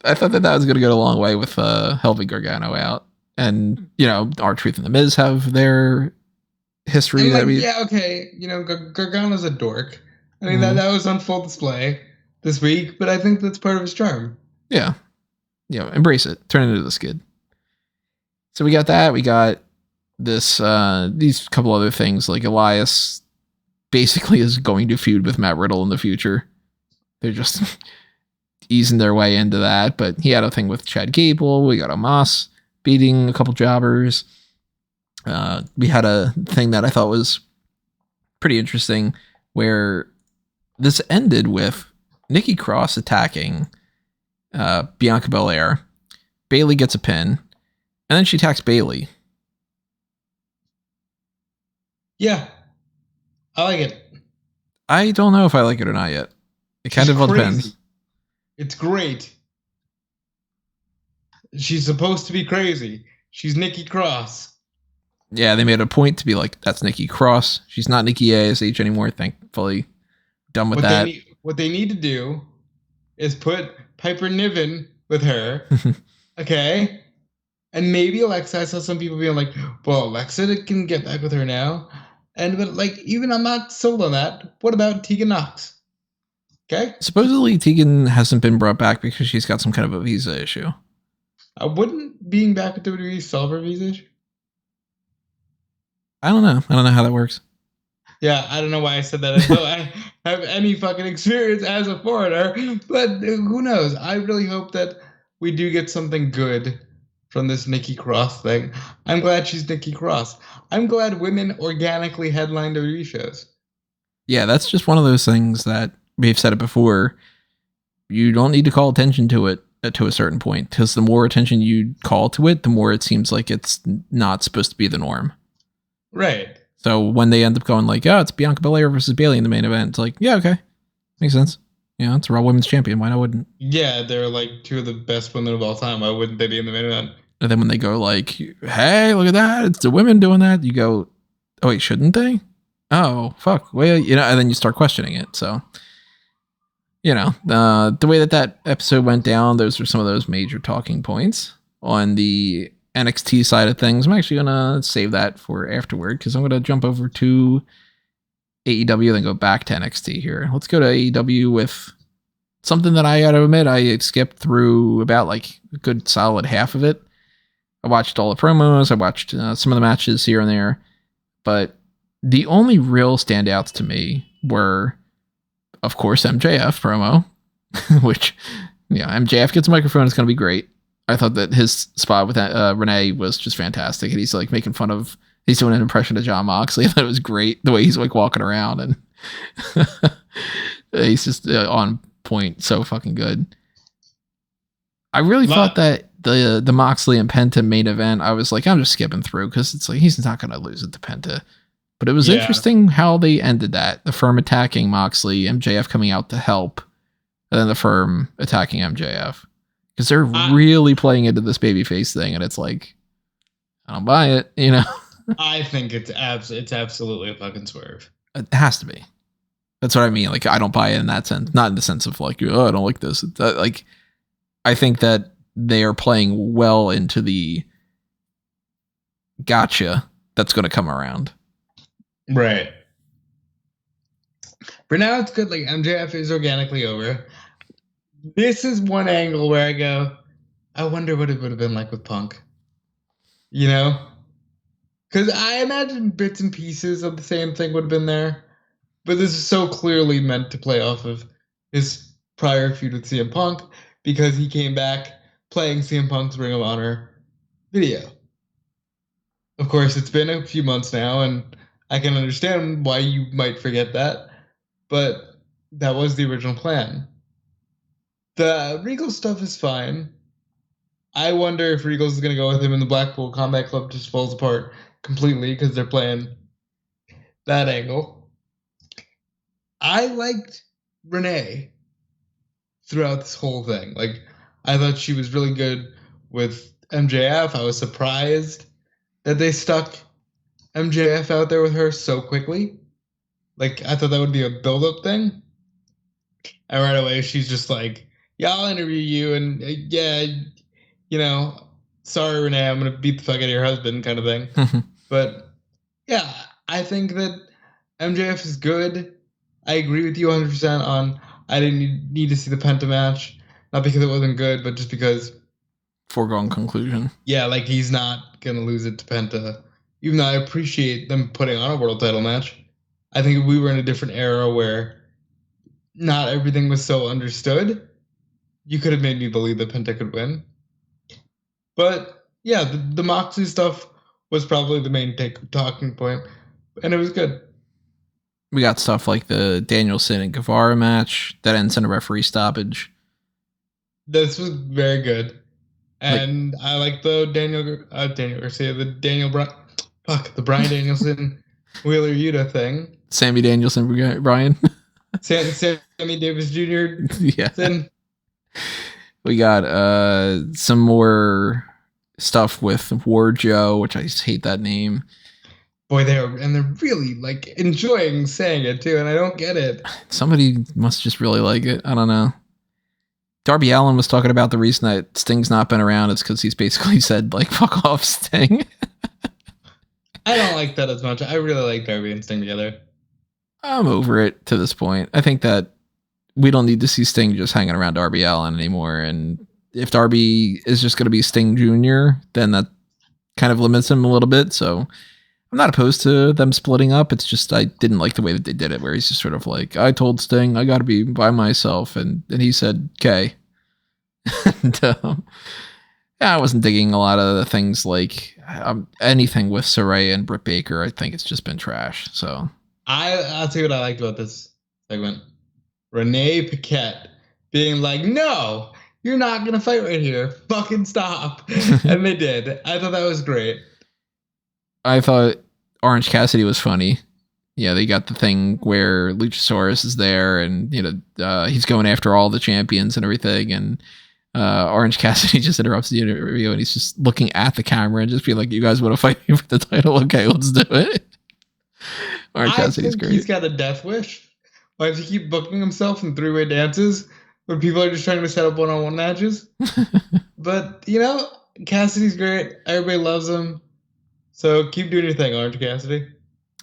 I thought that was going to go a long way with helping Gargano out. And, R-Truth and The Miz have their history And that we... yeah, okay, Gargano's a dork. I mean, Mhm. that was on full display this week, but I think that's part of his charm. Yeah. Embrace it. Turn it into the skid. So we got that. We got this, these couple other things, like Elias basically is going to feud with Matt Riddle in the future. They're just easing their way into that, but he had a thing with Chad Gable. We got Omos beating a couple jobbers. We had a thing that I thought was pretty interesting where this ended with Nikki Cross attacking Bianca Belair. Bayley gets a pin, and then she attacks Bayley. Yeah, I like it. I don't know if I like it or not yet. It kind of all depends. It's great. She's supposed to be crazy. She's Nikki Cross. Yeah, they made a point to be like, that's Nikki Cross. She's not Nikki ASH anymore, thankfully. Done with that. What they need to do is put Piper Niven with her. Okay? And maybe Alexa, I saw some people being like, well, Alexa can get back with her now. But like, even I'm not sold on that. What about Tegan Knox? Okay? Supposedly Tegan hasn't been brought back because she's got some kind of a visa issue. Wouldn't being back with WWE solve her visa issue? I don't know. I don't know how that works. Yeah, I don't know why I said that. I don't have any fucking experience as a foreigner, but who knows? I really hope that we do get something good from this Nikki Cross thing. I'm glad she's Nikki Cross. I'm glad women organically headline WWE shows. Yeah, that's just one of those things that we've said it before. You don't need to call attention to it to a certain point, because the more attention you call to it, the more it seems like it's not supposed to be the norm. Right. So when they end up going like, oh, it's Bianca Belair versus Bayley in the main event, it's like, yeah, okay. Makes sense. It's a Raw Women's Champion. Why not wouldn't? Yeah, they're like two of the best women of all time. Why wouldn't they be in the main event? And then when they go like, hey, look at that. It's the women doing that. You go, oh, wait, shouldn't they? Oh, fuck. Well, and then you start questioning it. So, the way that episode went down, those were some of those major talking points. On the NXT side of things, I'm actually going to save that for afterward because I'm going to jump over to AEW, then go back to NXT here. Let's go to AEW with something that I got to admit, I skipped through about like a good solid half of it. I watched all the promos. I watched some of the matches here and there. But the only real standouts to me were, of course, MJF promo, which, MJF gets a microphone. It's going to be great. I thought that his spot with Renee was just fantastic. And he's like making fun of, he's doing an impression of Jon Moxley. That was great. The way he's like walking around and he's just on point. So fucking good. I really thought that the Moxley and Penta main event, I was like, I'm just skipping through because it's like he's not going to lose it to Penta. But it was interesting how they ended that. The Firm attacking Moxley, MJF coming out to help, and then the Firm attacking MJF. Because they're really playing into this babyface thing, and it's like, I don't buy it, I think it's absolutely a fucking swerve. It has to be. That's what I mean. Like, I don't buy it in that sense. Not in the sense of like, oh, I don't like this. Like, I think that they are playing well into the gotcha that's going to come around. Right. For now, it's good. Like, MJF is organically over. This is one angle where I go, I wonder what it would have been like with Punk. Because I imagine bits and pieces of the same thing would have been there. But this is so clearly meant to play off of his prior feud with CM Punk because he came back playing CM Punk's Ring of Honor video. Of course, it's been a few months now, and I can understand why you might forget that, but that was the original plan. The Regal stuff is fine. I wonder if Regal's going to go with him and the Blackpool Combat Club just falls apart completely because they're playing that angle. I liked Renee throughout this whole thing. Like, I thought she was really good with MJF. I was surprised that they stuck MJF out there with her so quickly. Like, I thought that would be a build-up thing. And right away, she's just like, yeah, I'll interview you. And yeah, you know, sorry, Renee, I'm going to beat the fuck out of your husband kind of thing. But yeah, I think that MJF is good. I agree with you 100% on I didn't need to see the Penta match. Not because it wasn't good, but just because. Foregone conclusion. Yeah, like he's not going to lose it to Penta. Even though I appreciate them putting on a world title match. I think we were in a different era where not everything was so understood. You could have made me believe that Penta could win. But yeah, the Moxley stuff was probably the main talking point, and it was good. We got stuff like the Danielson and Guevara match that ends in a referee stoppage. This was very good, and I like the Daniel Garcia, the Bryan Danielson Wheeler Yuta thing. Sammy Danielson, Brian. Sammy Davis Jr. Yeah. Thing. We got some more stuff with War Joe, which I just hate that name. Boy, they're really like enjoying saying it too, and I don't get it. Somebody must just really like it. I don't know. Darby Allin was talking about the reason that Sting's not been around is because he's basically said, like, fuck off, Sting. I don't like that as much. I really like Darby and Sting together. I'm over it to this point. I think that we don't need to see Sting just hanging around Darby Allin anymore. And if Darby is just going to be Sting Jr., then that kind of limits him a little bit. So I'm not opposed to them splitting up. It's just I didn't like the way that they did it, where he's just sort of like, I told Sting I got to be by myself. And he said, okay. And, yeah, I wasn't digging a lot of the things like anything with Saraya and Britt Baker. I think it's just been trash. So I'll tell you what I liked about this segment. Renee Paquette being like, no, you're not going to fight right here. Fucking stop. And they did. I thought that was great. I thought Orange Cassidy was funny. Yeah, they got the thing where Luchasaurus is there and, he's going after all the champions and everything. And Orange Cassidy just interrupts the interview and he's just looking at the camera and just being like, you guys want to fight me for the title? Okay, let's do it. Orange Cassidy's great. He's got a death wish. Why does he keep booking himself in three-way dances when people are just trying to set up one-on-one matches? But, Cassidy's great. Everybody loves him. So keep doing your thing, Orange Cassidy.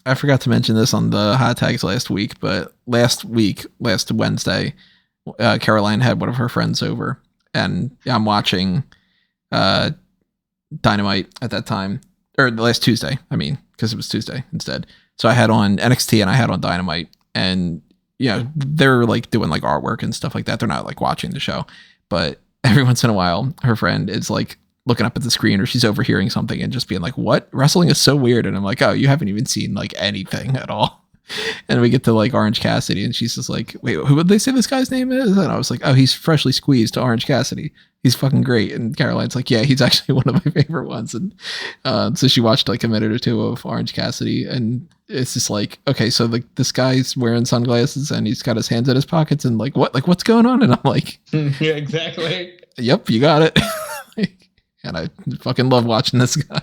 I forgot to mention this on the hot tags last week, but last Wednesday, Caroline had one of her friends over, and I'm watching Dynamite at that time, or the last Tuesday, because it was Tuesday instead. So I had on NXT and I had on Dynamite, and they're like doing like artwork and stuff like that. They're not like watching the show, but every once in a while, her friend is like looking up at the screen or she's overhearing something and just being like, what? Wrestling is so weird. And I'm like, oh, you haven't even seen like anything at all. And we get to like Orange Cassidy and she's just like, wait, who would they say this guy's name is? And I was like, oh, he's freshly squeezed to Orange Cassidy. He's fucking great. And Caroline's like, yeah, he's actually one of my favorite ones. And so she watched like a minute or two of Orange Cassidy and it's just like, okay, so like this guy's wearing sunglasses and he's got his hands in his pockets and like, what? Like, what's going on? And I'm like, yeah, exactly. Yep, you got it. And I fucking love watching this guy.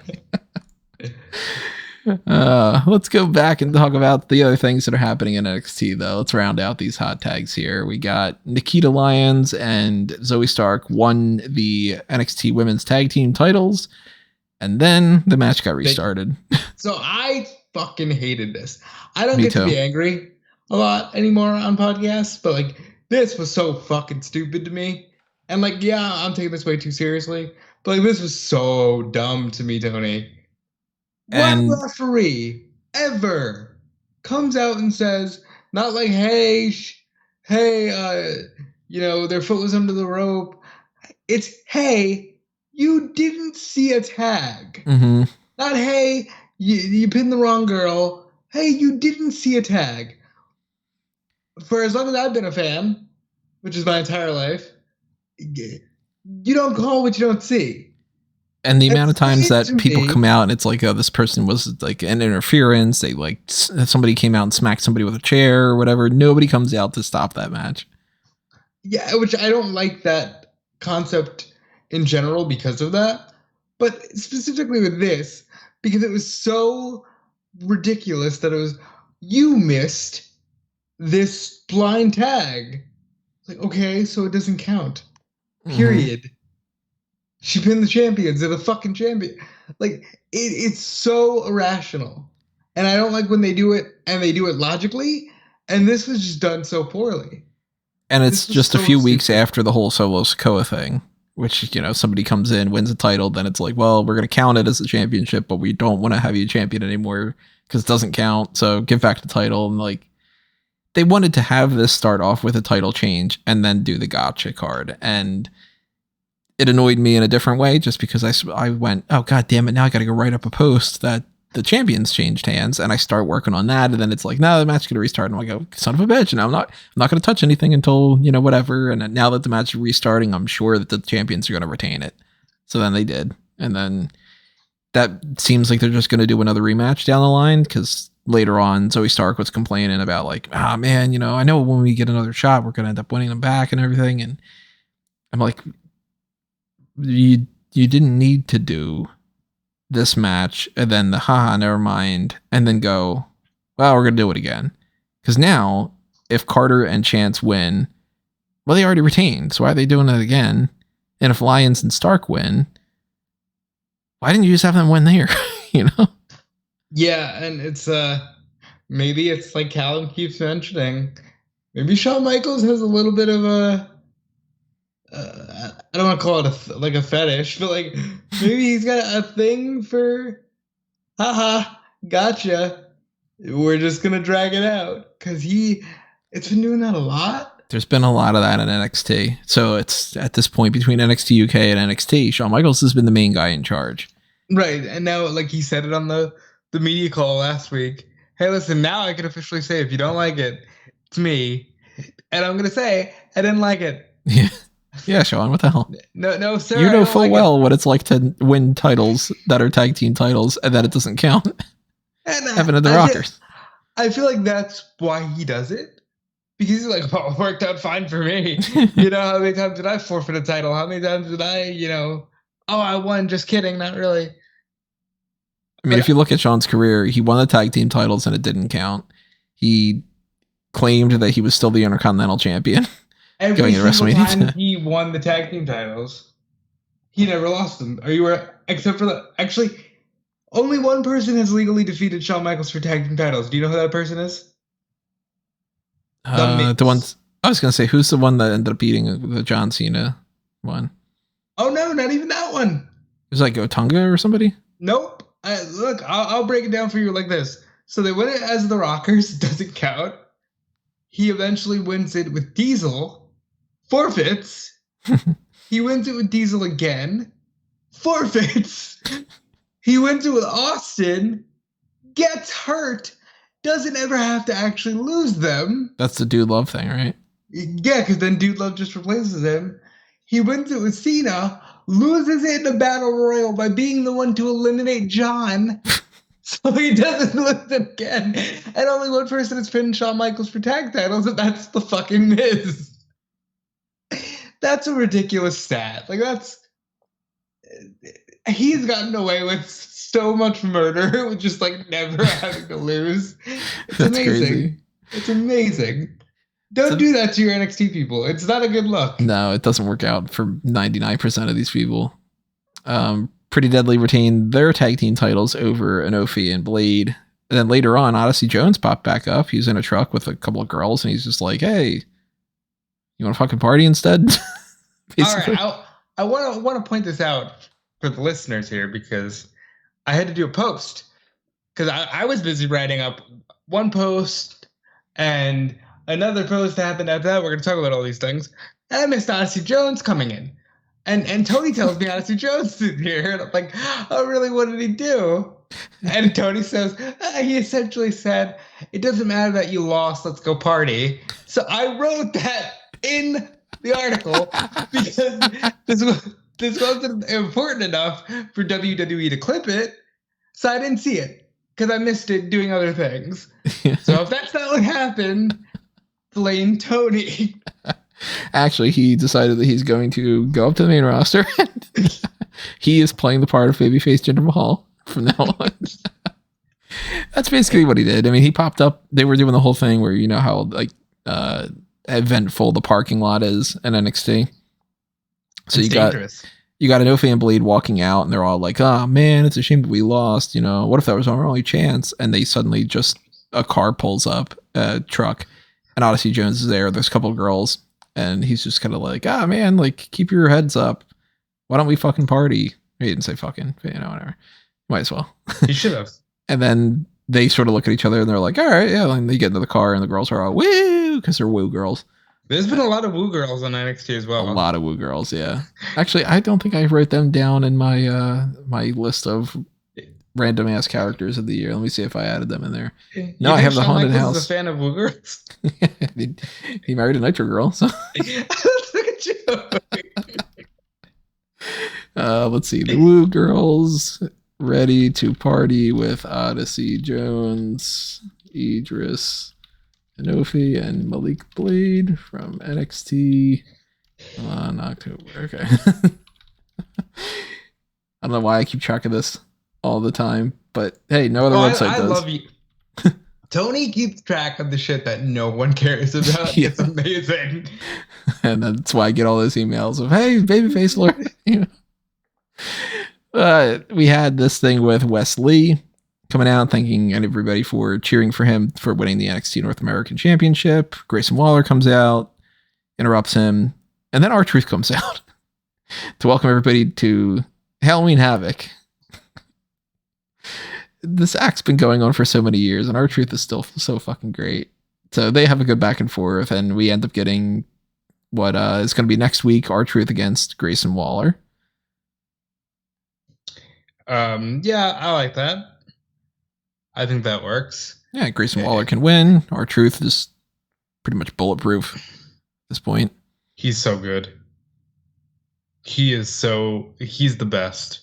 Let's go back and talk about the other things that are happening in NXT, though. Let's round out these hot tags here. We got Nikita Lyons and Zoe Stark won the NXT Women's Tag Team titles, and then the match got restarted. So I fucking hated this. I don't get to be angry a lot anymore on podcasts, but like this was so fucking stupid to me. And like, yeah, I'm taking this way too seriously. But like, this was so dumb to me, Tony. What referee ever comes out and says, not like, hey, their foot was under the rope. It's, hey, you didn't see a tag. Mm-hmm. Not, hey, you pinned the wrong girl. Hey, you didn't see a tag. For as long as I've been a fan, which is my entire life, you don't call what you don't see. And the amount of times that people come out and it's like, oh, this person was like an interference. They like somebody came out and smacked somebody with a chair or whatever. Nobody comes out to stop that match. Yeah, which I don't like that concept in general because of that. But specifically with this, because it was so ridiculous that it was, you missed this blind tag. Like, okay, so it doesn't count. Period. Mm-hmm. She pinned the champions. They're the fucking champion. Like, it's so irrational. And I don't like when they do it, and they do it logically. And this was just done so poorly. And it's just a few weeks after the whole Solo Sikoa thing, which, you know, somebody comes in, wins a title, then it's like, well, we're going to count it as a championship, but we don't want to have you champion anymore because it doesn't count. So give back the title. And like, they wanted to have this start off with a title change and then do the gotcha card. And it annoyed me in a different way just because I went, oh, God damn it. Now I got to go write up a post that the champions changed hands, and I start working on that. And then it's like, no, the match is going to restart. And I go, son of a bitch. And I'm not going to touch anything until, you know, whatever. And now that the match is restarting, I'm sure that the champions are going to retain it. So then they did. And then that seems like they're just going to do another rematch down the line, because later on, Zoe Stark was complaining about like, ah, man, you know, I know when we get another shot, we're going to end up winning them back and everything. And I'm like, you didn't need to do this match and then the haha, never mind, and then go, well, we're going to do it again. Because now, if Carter and Chance win, well, they already retained, so why are they doing it again? And if Lyons and Stark win, why didn't you just have them win there? You know? Yeah, and it's maybe it's like Callum keeps mentioning, maybe Shawn Michaels has a little bit of a I don't want to call it a fetish, but like maybe he's got a thing for, haha, gotcha. We're just gonna drag it out, because it's been doing that a lot. There's been a lot of that in NXT. So it's at this point between NXT UK and NXT, Shawn Michaels has been the main guy in charge. Right, and now like he said it on the media call last week. Hey, listen, now I can officially say if you don't like it, it's me, and I'm gonna say I didn't like it. Yeah. Yeah, Sean, what the hell? No, sir. You know full well what it's like to win titles that are tag team titles and then it doesn't count. And happened to the Rockers. I feel like that's why he does it. Because he's like, well, it worked out fine for me. You know, how many times did I forfeit a title? How many times did I, you know, oh, I won. Just kidding. Not really. I mean, if you look at Sean's career, he won the tag team titles and it didn't count. He claimed that he was still the Intercontinental Champion. Every single time he won the tag team titles, he never lost them. Except for actually, only one person has legally defeated Shawn Michaels for tag team titles. Do you know who that person is? The ones I was gonna say, who's the one that ended up beating the John Cena one? Oh no, not even that one. It was like Otunga or somebody. Nope. Look, I'll break it down for you like this. So they win it as the Rockers. Doesn't count. He eventually wins it with Diesel. Forfeits. He wins it with Diesel again. Forfeits. He wins it with Austin. Gets hurt. Doesn't ever have to actually lose them. That's the Dude Love thing, right? Yeah, because then Dude Love just replaces him. He wins it with Cena. Loses it in a battle royal by being the one to eliminate John. So he doesn't lose it again. And only one person has pinned Shawn Michaels for tag titles, and that's the fucking Miz. That's a ridiculous stat. Like, he's gotten away with so much murder with just like never having to lose. It's that's amazing. Crazy. It's amazing. Don't do that to your NXT people. It's not a good look. No, it doesn't work out for 99% of these people. Pretty Deadly retained their tag team titles over Inofi and Blade. And then later on, Odyssey Jones popped back up. He's in a truck with a couple of girls, and he's just like, hey, you want to fucking party instead? All right. I want to point this out for the listeners here, because I had to do a post. Because I was busy writing up one post, and another post happened after that. We're going to talk about all these things. And I missed Odyssey Jones coming in. And Tony tells me Odyssey Jones is here. And I'm like, oh, really? What did he do? And Tony says, he essentially said, it doesn't matter that you lost. Let's go party. So I wrote that in the article because this wasn't important enough for WWE to clip it. So I didn't see it because I missed it doing other things. So if that's not what happened, blame Tony. Actually, he decided that he's going to go up to the main roster. He is playing the part of babyface Jinder Mahal from now on. That's basically what he did. I mean, he popped up. They were doing the whole thing where you know how like eventful the parking lot is in NXT. So it's dangerous. You got Inoue and Blade walking out, and they're all like, "Oh man, it's a shame that we lost. You know, what if that was our only chance?" And they suddenly just a car pulls up, a truck, and Odyssey Jones is there. There's a couple of girls, and he's just kind of like, "Ah man, like keep your heads up. Why don't we fucking party?" He didn't say fucking, but you know, whatever. Might as well. He should have. And then they sort of look at each other and they're like, all right, yeah. And they get into the car and the girls are all woo because they're woo girls. There's been a lot of woo girls on NXT as well. A lot of woo girls, yeah. Actually, I don't think I wrote them down in my my list of random ass characters of the year. Let me see if I added them in there. No, I have the Haunted House. Is a fan of woo girls? He married a Nitro girl. So. Look at you. Let's see. The woo girls. Ready to party with Odyssey Jones, Idris Inoue, and Malik Blade from NXT on October. Okay. I don't know why I keep track of this all the time, but hey, no other website does. I love you. Tony keeps track of the shit that no one cares about. Yeah. It's amazing. And that's why I get all those emails of, hey, babyface Lord. You know? We had this thing with Wes Lee coming out, thanking everybody for cheering for him for winning the NXT North American Championship. Grayson Waller comes out, interrupts him, and then R-Truth comes out to welcome everybody to Halloween Havoc. This act's been going on for so many years, and R-Truth is still so fucking great. So they have a good back and forth, and we end up getting what is going to be next week, R-Truth against Grayson Waller. Yeah, I like that. I think that works. Yeah, Grayson Waller can win. R-Truth is pretty much bulletproof at this point. He's so good. He's the best.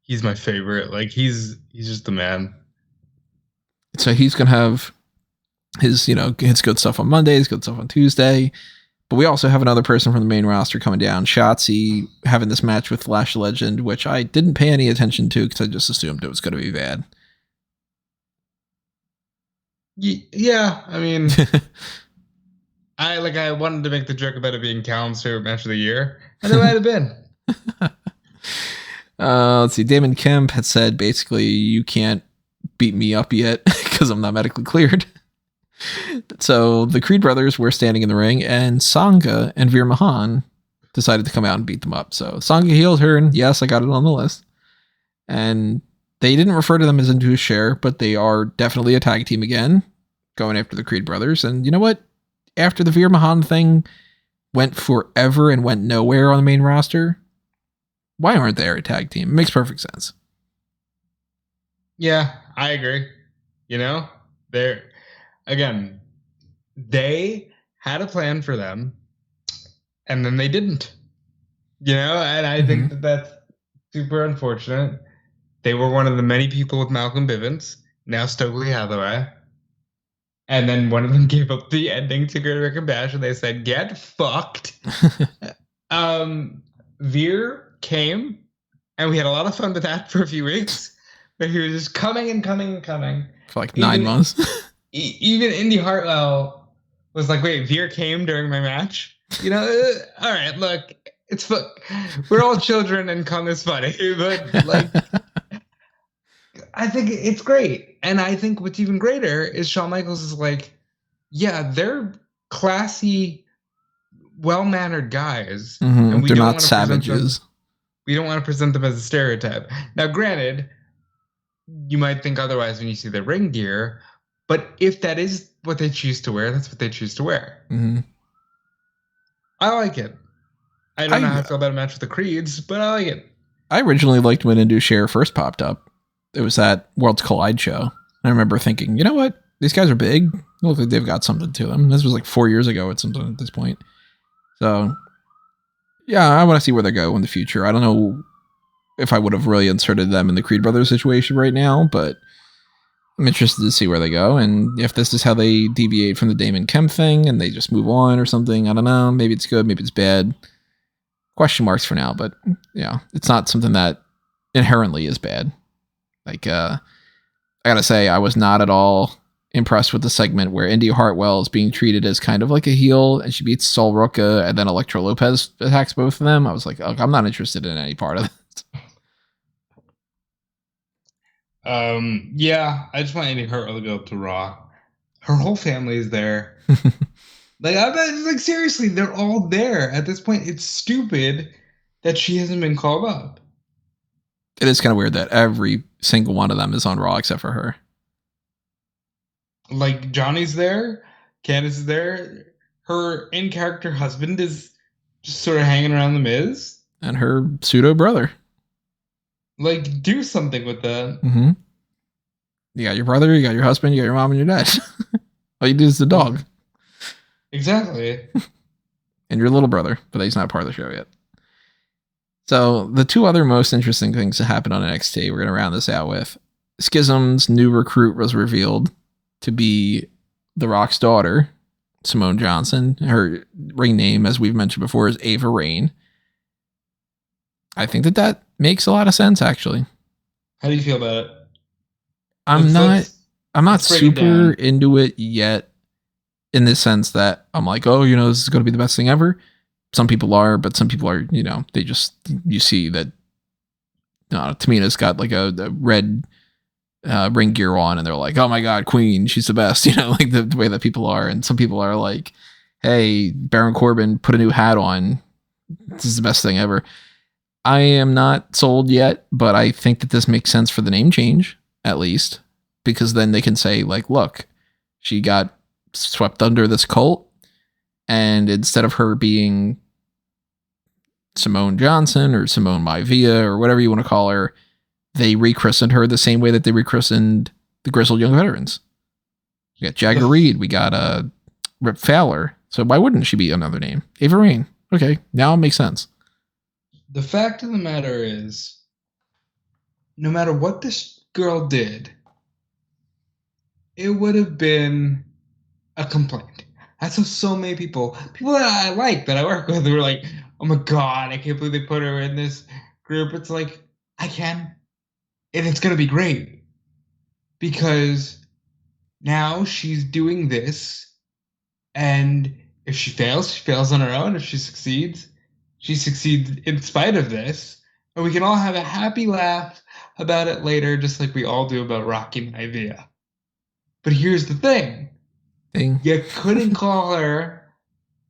He's my favorite. Like he's just the man. So he's gonna have his good stuff on Monday, his good stuff on Tuesday. But we also have another person from the main roster coming down, Shotzi, having this match with Lash Legend, which I didn't pay any attention to because I just assumed it was going to be bad. Yeah, I mean, I wanted to make the joke about it being Callum's favorite match of the year, and it might have been. Let's see. Damon Kemp had said basically, you can't beat me up yet because I'm not medically cleared. So the Creed brothers were standing in the ring, and Sangha and Veer Mahan decided to come out and beat them up. So Sangha healed her, and yes, I got it on the list. And they didn't refer to them as Into a Share, but they are definitely a tag team again, going after the Creed brothers. And you know what? After the Veer Mahan thing went forever and went nowhere on the main roster, why aren't they a tag team? It makes perfect sense. Yeah, I agree. You know, they had a plan for them, and then they didn't. You know, and I think that's super unfortunate. They were one of the many people with Malcolm Bivens, now Stokely Hathaway. And then one of them gave up the ending to Great American Bash, and they said, get fucked. Veer came, and we had a lot of fun with that for a few weeks. But he was just coming and coming and coming. For like 9 months. Even Indy Hartwell was like, wait, Veer came during my match? You know, all right, look, we're all children and Kung is funny, but like, I think it's great. And I think what's even greater is Shawn Michaels is like, yeah, they're classy, well-mannered guys. And they're not savages. We don't want to present them as a stereotype. Now, granted, you might think otherwise when you see their ring gear, but if that is what they choose to wear, that's what they choose to wear. Mm-hmm. I like it. I don't know how I feel about a match with the Creeds, but I like it. I originally liked when Into Share first popped up. It was that Worlds Collide show. I remember thinking, you know what? These guys are big. They look like they've got something to them. This was like 4 years ago at something at this point. So, yeah, I want to see where they go in the future. I don't know if I would have really inserted them in the Creed Brothers situation right now, but I'm interested to see where they go. And if this is how they deviate from the Damon Kemp thing and they just move on or something, I don't know. Maybe it's good, maybe it's bad. Question marks for now, but yeah, it's not something that inherently is bad. Like, I I gotta say, I was not at all impressed with the segment where Indy Hartwell is being treated as kind of like a heel, and she beats Sol Ruca, and then Elektra Lopez attacks both of them. I was like, oh, I'm not interested in any part of it. Yeah, I just want Indy Hartwell to go up to Raw. Her whole family is there. Like seriously, they're all there at this point. It's stupid that she hasn't been called up. It is kind of weird that every single one of them is on Raw except for her. Like Johnny's there, Candice is there. Her in-character husband is just sort of hanging around the Miz. And her pseudo brother. Like, do something with that. Mm-hmm. You got your brother, you got your husband, you got your mom and your dad. All you do is the dog. Exactly. And your little brother, but he's not part of the show yet. So the two other most interesting things that happened on NXT, we're going to round this out with. Schism's new recruit was revealed to be The Rock's daughter, Simone Johnson. Her ring name, as we've mentioned before, is Ava Raine. I think that makes a lot of sense, actually. How do you feel about it? I'm not super into it yet, in the sense that I'm like, oh, this is going to be the best thing ever. Some people are, but some people are, they just, you see that Tamina's got like a red ring gear on, and they're like, oh my God, Queen, she's the best, like the way that people are. And some people are like, hey, Baron Corbin put a new hat on. This is the best thing ever. I am not sold yet, but I think that this makes sense for the name change, at least, because then they can say, like, look, she got swept under this cult, and instead of her being Simone Johnson or Simone Maivia or whatever you want to call her, they rechristened her the same way that they rechristened the Grizzled Young Veterans. We got Jagger Reed, we got Rip Fowler, so why wouldn't she be another name? Ava Raine. Okay, now it makes sense. The fact of the matter is, no matter what this girl did, it would have been a complaint. That's how so many people that I like, that I work with, were like, oh my God, I can't believe they put her in this group. It's like, I can. And it's going to be great. Because now she's doing this. And if she fails on her own. If she succeeds in spite of this. And we can all have a happy laugh about it later, just like we all do about Rocky Maivia. But here's the thing. You couldn't call her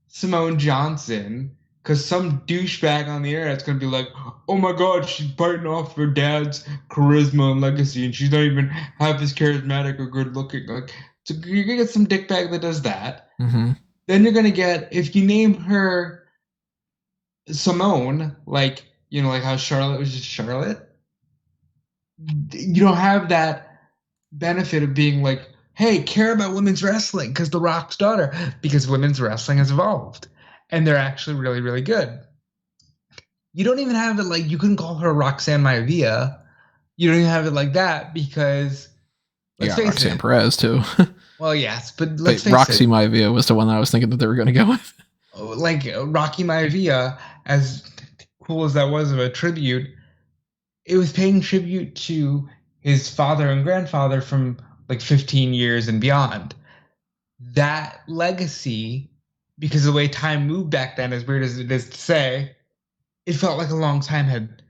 Simone Johnson, because some douchebag on the internet's going to be like, oh my God, she's biting off her dad's charisma and legacy, and she's not even half as charismatic or good looking. Like, so you're going to get some dickbag that does that. Mm-hmm. Then you're going to get, if you name her Simone, like how Charlotte was just Charlotte, you don't have that benefit of being like, hey, care about women's wrestling because The Rock's daughter, because women's wrestling has evolved and they're actually really, really good. You don't even have it like, you couldn't call her Roxanne Maivia. You don't even have it like that because, let's face Roxanne Perez too. Well, yes, but let's face Roxy Maivia was the one that I was thinking that they were going to go with. Like Rocky Maivia, as cool as that was of a tribute, it was paying tribute to his father and grandfather from like 15 years and beyond. That legacy, because of the way time moved back then, as weird as it is to say, it felt like a long time had,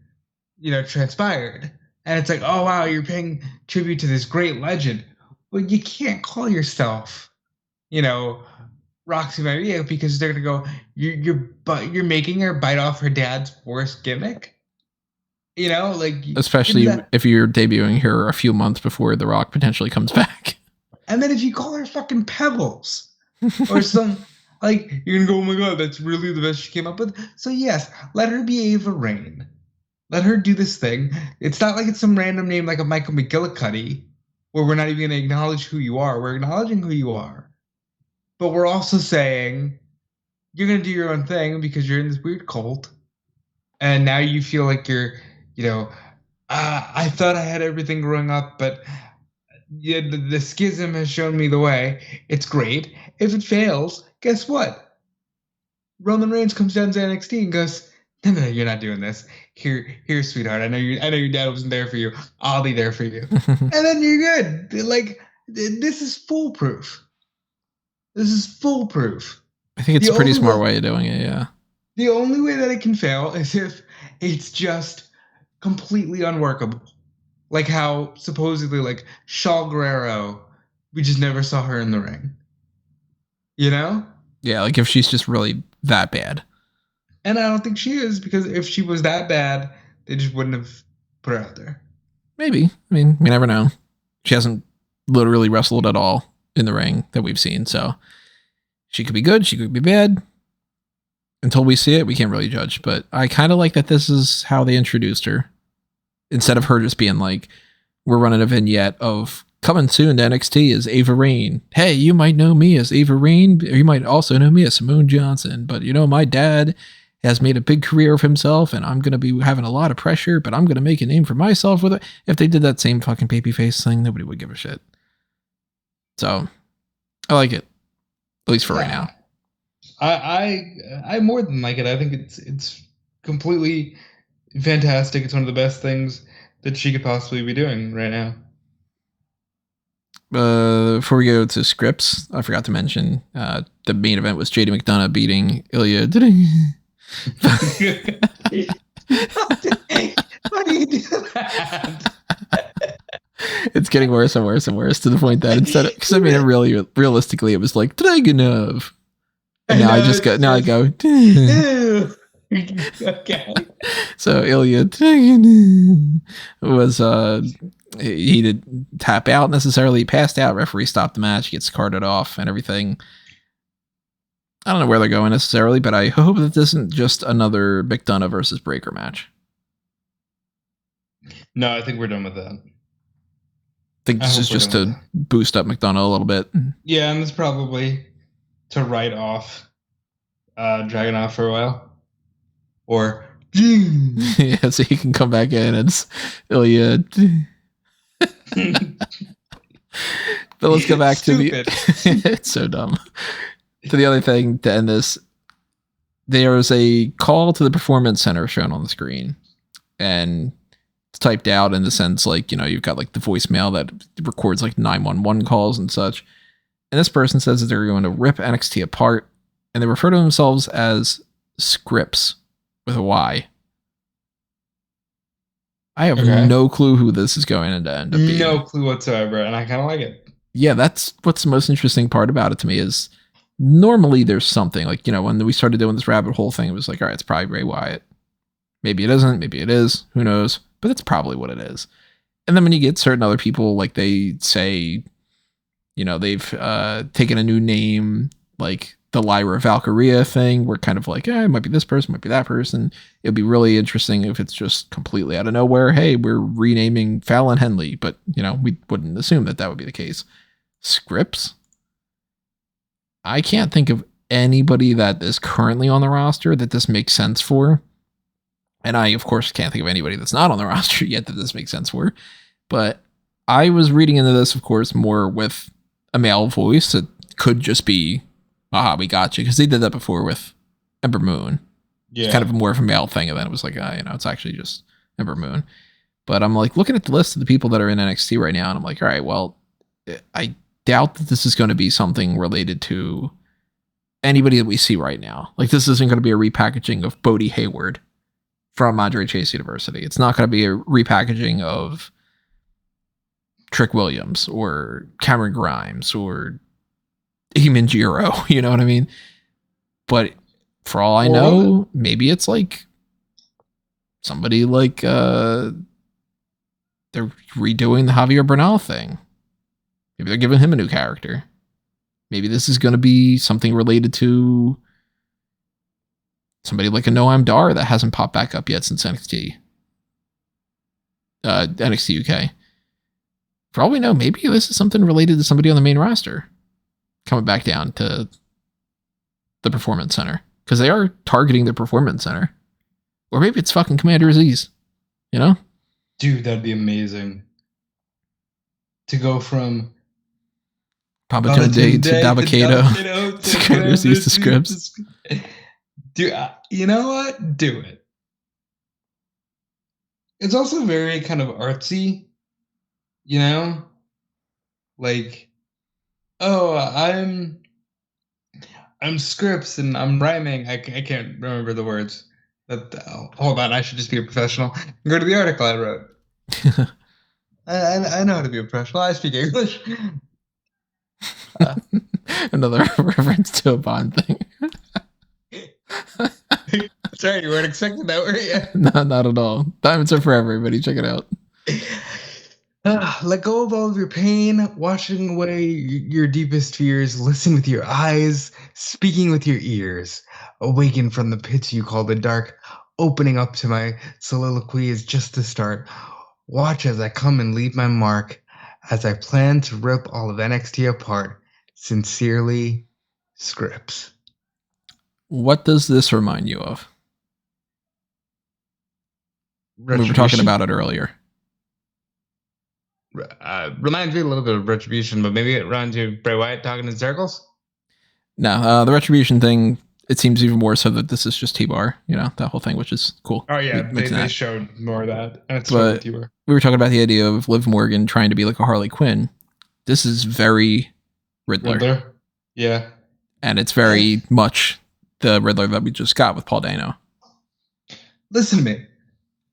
transpired. And it's like, oh wow, you're paying tribute to this great legend. Well, you can't call yourself, Roxy Maivia, because they're gonna go, you're making her bite off her dad's worst gimmick. Especially if you're debuting her a few months before The Rock potentially comes back. And then if you call her fucking Pebbles or some, like, you're gonna go, oh my God, that's really the best she came up with. So yes, let her be Ava Raine. Let her do this thing. It's not like it's some random name like a Michael McGillicuddy, where we're not even gonna acknowledge who you are. We're acknowledging who you are, but we're also saying you're gonna do your own thing because you're in this weird cult, and now you feel like you're, I thought I had everything growing up, but yeah, the schism has shown me the way. It's great. If it fails, guess what? Roman Reigns comes down to NXT and goes, No, you're not doing this. Here, sweetheart. I know your dad wasn't there for you. I'll be there for you. And then you're good. Like, this is foolproof. This is foolproof. I think it's a pretty smart way of doing it, yeah. The only way that it can fail is if it's just completely unworkable. Like how supposedly, like, Shaw Guerrero, we just never saw her in the ring. You know? Yeah, like if she's just really that bad. And I don't think she is, because if she was that bad, they just wouldn't have put her out there. Maybe. I mean, we never know. She hasn't literally wrestled at all in the ring that we've seen, so she could be good, she could be bad. Until we see it, we can't really judge, but I kind of like that this is how they introduced her. Instead of her just being like, we're running a vignette of coming soon to NXT is Ava Raine. Hey, you might know me as Ava Raine, or you might also know me as Simone Johnson, but you know, my dad has made a big career of himself, and I'm going to be having a lot of pressure, but I'm going to make a name for myself with it. If they did that same fucking babyface thing, nobody would give a shit. So, I like it. At least for right now. I more than like it. I think it's completely fantastic. It's one of the best things that she could possibly be doing right now. Before we go to Scrypts, I forgot to mention the main event was JD McDonough beating Ilya. Why do you do that? It's getting worse and worse and worse to the point that instead of, because I mean, it really realistically, it was like Dragunov. And now I go. Okay. So Ilya was he did tap out necessarily. He passed out. Referee stopped the match. Gets carted off and everything. I don't know where they're going necessarily, but I hope that this isn't just another McDonough versus Breaker match. No, I think we're done with that. I think this is just to boost up McDonough a little bit. Yeah, and it's probably to write off Dragunov for a while. Or yeah, so he can come back in and it's Ilya. But let's go back to the it's so dumb. To the other thing to end this, there is a call to the Performance Center shown on the screen, and it's typed out in the sense like, you know, you've got like the voicemail that records like 911 calls and such. And this person says that they're going to rip NXT apart, and they refer to themselves as Scrypts with a Y. I have no clue who this is going to end up being. No clue whatsoever, and I kind of like it. Yeah, that's what's the most interesting part about it to me is normally there's something like, you know, when we started doing this rabbit hole thing, it was like, all right, it's probably Bray Wyatt. Maybe it isn't. Maybe it is. Who knows? But that's probably what it is. And then when you get certain other people, like they say, you know, they've taken a new name, like the Lyra Valkyria thing, we're kind of like, it might be this person, might be that person. It would be really interesting if it's just completely out of nowhere. Hey, we're renaming Fallon Henley, but, you know, we wouldn't assume that that would be the case. Scrypts? I can't think of anybody that is currently on the roster that this makes sense for. And I, of course, can't think of anybody that's not on the roster yet that this makes sense for. But I was reading into this, of course, more with a male voice. It could just be, aha, we got you. Because they did that before with Ember Moon. Yeah. It's kind of more of a male thing. And then it was like, you know, it's actually just Ember Moon. But I'm like looking at the list of the people that are in NXT right now. And I'm like, all right, well, I doubt that this is going to be something related to anybody that we see right now. Like, this isn't going to be a repackaging of Bodie Hayward from Andre Chase University. It's not going to be a repackaging of Trick Williams or Cameron Grimes or Eamon Giro. You know what I mean? But for all I know, maybe it's like somebody like they're redoing the Javier Bernal thing. Maybe they're giving him a new character. Maybe this is going to be something related to somebody like a Noam Dar that hasn't popped back up yet since NXT UK. For all we know, maybe this is something related to somebody on the main roster coming back down to the Performance Center, because they are targeting the Performance Center. Or maybe it's fucking Commander Aziz, you know? Dude, that'd be amazing. To go from Pabatunde to Dabakato to Commander Aziz to Scrypts. Dude, you know what? Do it. It's also very kind of artsy, you know? Like, oh, I'm Scrypts and I'm rhyming. I can't remember the words. But hold on, I should just be a professional. Go to the article I wrote. I know how to be a professional. I speak English. Another reference to a Bond thing. Sorry, you weren't expecting that, were you? No, not at all. Diamonds are for everybody. Check it out. Let go of all of your pain, washing away your deepest fears. Listen with your eyes, speaking with your ears. Awaken from the pits you call the dark. Opening up to my soliloquy is just the start. Watch as I come and leave my mark, as I plan to rip all of NXT apart. Sincerely, Scrypts. What does this remind you of? We were talking Retribution? about it earlier. Reminds me a little bit of Retribution, but maybe it runs you Bray Wyatt talking in circles. No, the Retribution thing, it seems even more so that this is just T-Bar, you know, that whole thing, which is cool. Oh yeah, they showed more of that. And it's but T-Bar. We were talking about the idea of Liv Morgan trying to be like a Harley Quinn. This is very Riddler. Yeah. And it's very much the Riddler that we just got with Paul Dano. Listen to me.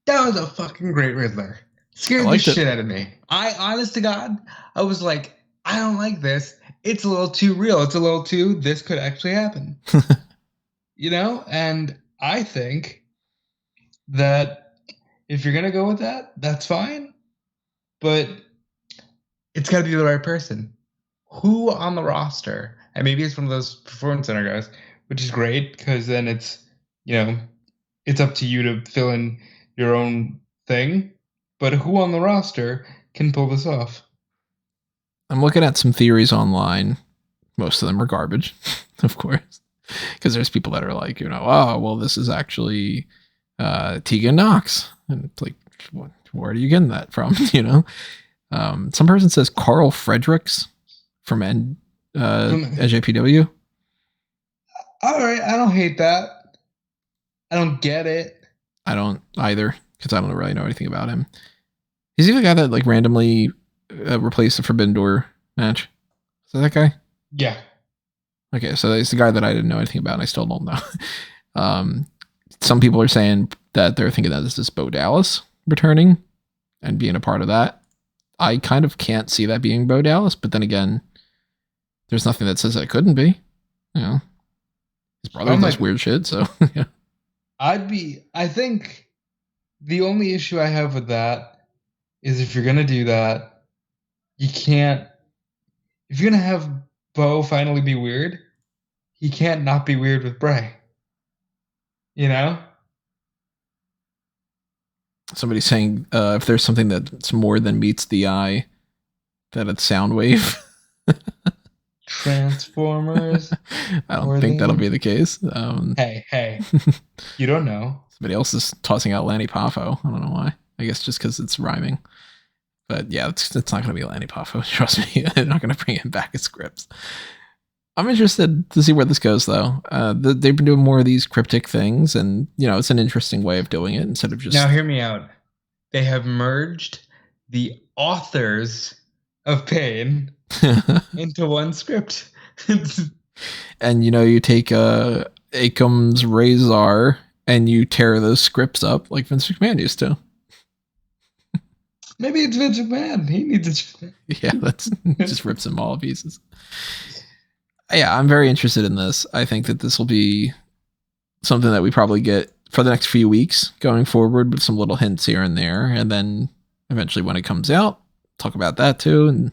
That was a fucking great Riddler. Scared the shit out of me. Honest to God, I was like, I don't like this. It's a little too real. It's a little too, this could actually happen. You know? And I think that if you're going to go with that, that's fine. But it's got to be the right person. Who on the roster? And maybe it's one of those performance center guys, which is great because then it's, you know, it's up to you to fill in your own thing. But who on the roster can pull this off? I'm looking at some theories online. Most of them are garbage, of course. Because there's people that are like, you know, oh, well, this is actually Tegan Knox. And it's like, where are you getting that from? You know? Some person says Carl Fredericks from NJPW. All right, I don't hate that. I don't get it. I don't either, because I don't really know anything about him. Is he the guy that like randomly replaced the Forbidden Door match? Is that guy? Yeah. Okay, so it's the guy that I didn't know anything about, and I still don't know. Some people are saying that they're thinking that this is Bo Dallas returning and being a part of that. I kind of can't see that being Bo Dallas, but then again, there's nothing that says that it couldn't be. You know, his brother does weird shit, so yeah. I think the only issue I have with that is if you're gonna do that, you can't. If you're gonna have Bo finally be weird, he can't not be weird with Bray. You know? Somebody's saying if there's something that's more than meets the eye, that it's Soundwave. Transformers. I don't think that'll be the case. Hey, you don't know. Somebody else is tossing out Lanny Poffo. I don't know why. I guess just because it's rhyming. But yeah, it's not going to be Lanny Poffo. Trust me, they're not going to bring him back as Scrypts. I'm interested to see where this goes, though. They've been doing more of these cryptic things, and you know, it's an interesting way of doing it instead of just. Now, hear me out. They have merged the authors of Pain into one script. And you know, you take Akim's Razor and you tear those scripts up like Vince McMahon used to. Maybe it's Vince McMahon. He needs to. Yeah, that's just rips them all to pieces. Yeah, I'm very interested in this. I think that this will be something that we probably get for the next few weeks going forward with some little hints here and there. And then eventually when it comes out, talk about that too. And,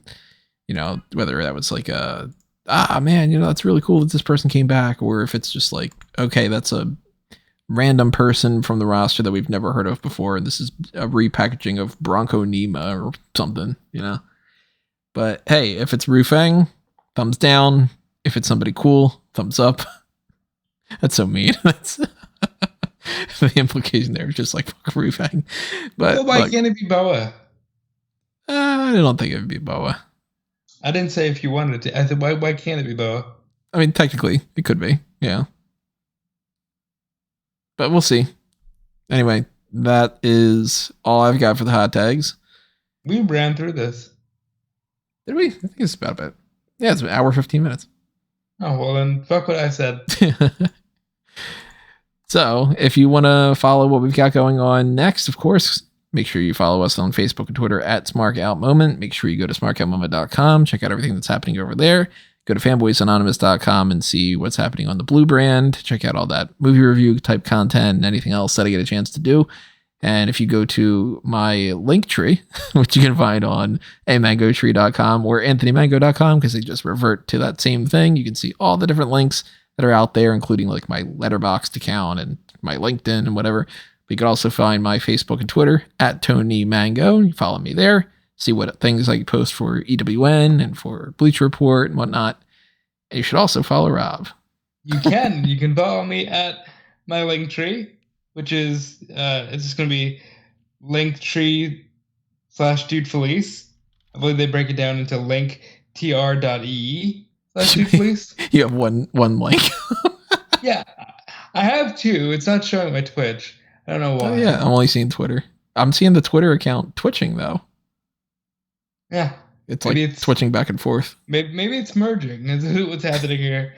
you know, whether that was like man, you know, that's really cool that this person came back, or if it's just like, okay, that's a random person from the roster that we've never heard of before, and this is a repackaging of Bronco Nima or something, you know. But hey, if it's Rufang, thumbs down. If it's somebody cool, thumbs up. That's so mean. That's the implication there is just like fuck Rufang. But well, why can't it be Boa? I don't think it would be Boa. I didn't say if you wanted it to. I said why can't it be Boa? I mean, technically, it could be. Yeah. But we'll see. Anyway, that is all I've got for the hot tags. We ran through this. Did we? I think it's about it. Yeah, it's an hour, 15 minutes. Oh, well then, fuck what I said. So if you want to follow what we've got going on next, of course, make sure you follow us on Facebook and Twitter at SmarkOutMoment. Make sure you go to smarkoutmoment.com. Check out everything that's happening over there. Go to fanboysanonymous.com and see what's happening on the Blue brand. Check out all that movie review type content and anything else that I get a chance to do. And if you go to my Linktree, which you can find on amangotree.com or anthonymango.com, because they just revert to that same thing, you can see all the different links that are out there, including like my Letterboxd account and my LinkedIn and whatever. But you can also find my Facebook and Twitter at Tony Mango. You follow me there, see what things I post for EWN and for Bleacher Report and whatnot. And you should also follow Rob. You can follow me at my Linktree, which is it's just going to be Linktree/DudeFelice. I believe they break it down into linktr.ee/DudeFelice. You have one link. Yeah, I have two. It's not showing my Twitch. I don't know why. Oh, yeah, I'm only seeing Twitter. I'm seeing the Twitter account twitching, though. Yeah. It's twitching back and forth. Maybe it's merging. Is what's happening here.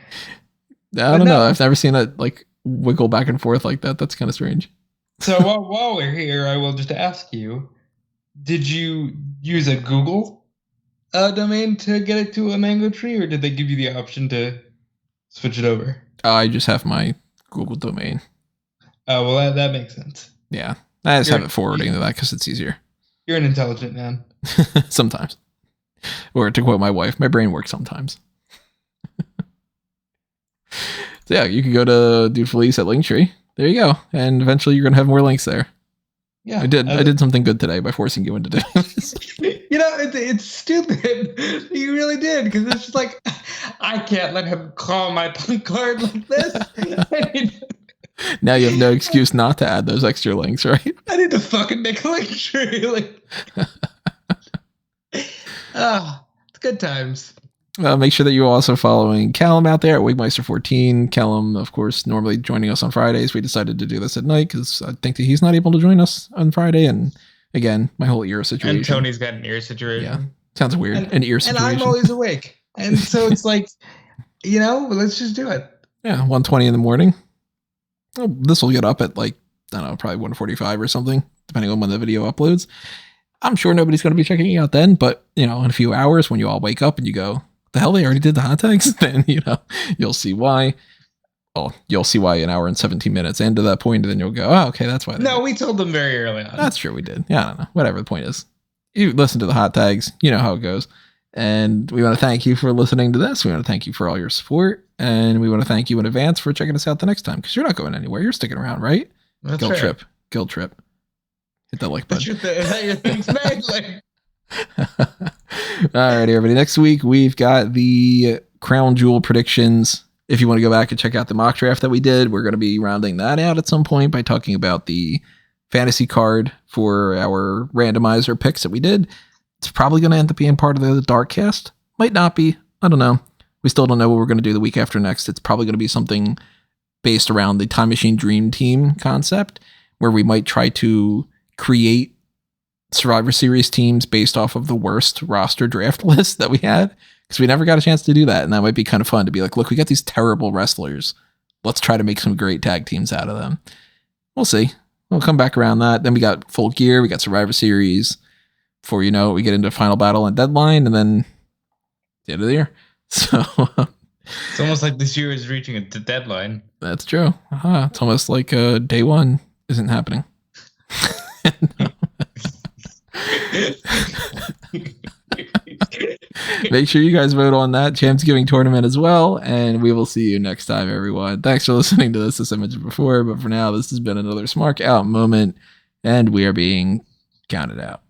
I don't know. I've never seen it like wiggle back and forth like that. That's kind of strange. So while we're here, I will just ask you, did you use a Google domain to get it to a Mango Tree, or did they give you the option to switch it over? I just have my Google domain. Oh, well, that makes sense. Yeah. I just have it forwarding to that because it's easier. You're an intelligent man. Sometimes. Or to quote my wife, my brain works sometimes. So yeah, you can go to Dude Felice at Linktree. There you go. And eventually you're going to have more links there. Yeah. I did something good today by forcing you into doing this. It's stupid. You really did, because it's just like, I can't let him call my punk card like this. Now you have no excuse not to add those extra links, right? I need to fucking make a Linktree. It's good times. Make sure that you're also following Callum out there at Wigmeister14. Callum, of course, normally joining us on Fridays. We decided to do this at night because I think that he's not able to join us on Friday. And again, my whole ear situation. And Tony's got an ear situation. Yeah, sounds weird. An ear situation. And I'm always awake. And so it's like, let's just do it. Yeah, 1:20 in the morning. Oh, this will get up at like, I don't know, probably 1:45 or something, depending on when the video uploads. I'm sure nobody's going to be checking it out then, but, in a few hours when you all wake up and you go, the hell, they already did the hot tags? Then, you'll see why. Well, you'll see why an hour and 17 minutes into that point, and then you'll go, oh, okay, that's why. No, we told them very early on. That's true, we did. Yeah, I don't know. Whatever the point is. You listen to the hot tags, you know how it goes. And we want to thank you for listening to this. We want to thank you for all your support. And we want to thank you in advance for checking us out the next time, because you're not going anywhere. You're sticking around, right? That's Guilt right. trip. Guilt trip. Hit that like button. Is that your thing's made? All right, everybody. Next week, we've got the Crown Jewel predictions. If you want to go back and check out the mock draft that we did, we're going to be rounding that out at some point by talking about the fantasy card for our randomizer picks that we did. It's probably going to end up being part of the Dark Cast. Might not be. I don't know. We still don't know what we're going to do the week after next. It's probably going to be something based around the Time Machine Dream Team concept, where we might try to create Survivor Series teams based off of the worst roster draft list that we had, because we never got a chance to do that. And that might be kind of fun to be like, look, we got these terrible wrestlers. Let's try to make some great tag teams out of them. We'll see. We'll come back around that. Then we got Full Gear. We got Survivor Series. Before we get into Final Battle and Deadline, and then the end of the year. So it's almost like this year is reaching a deadline. That's true. It's almost like day one isn't happening. Make sure you guys vote on that Champsgiving tournament as well, and we will see you next time, everyone. Thanks for listening to this, as I mentioned before, but for now, this has been another Smark Out moment, and we are being counted out.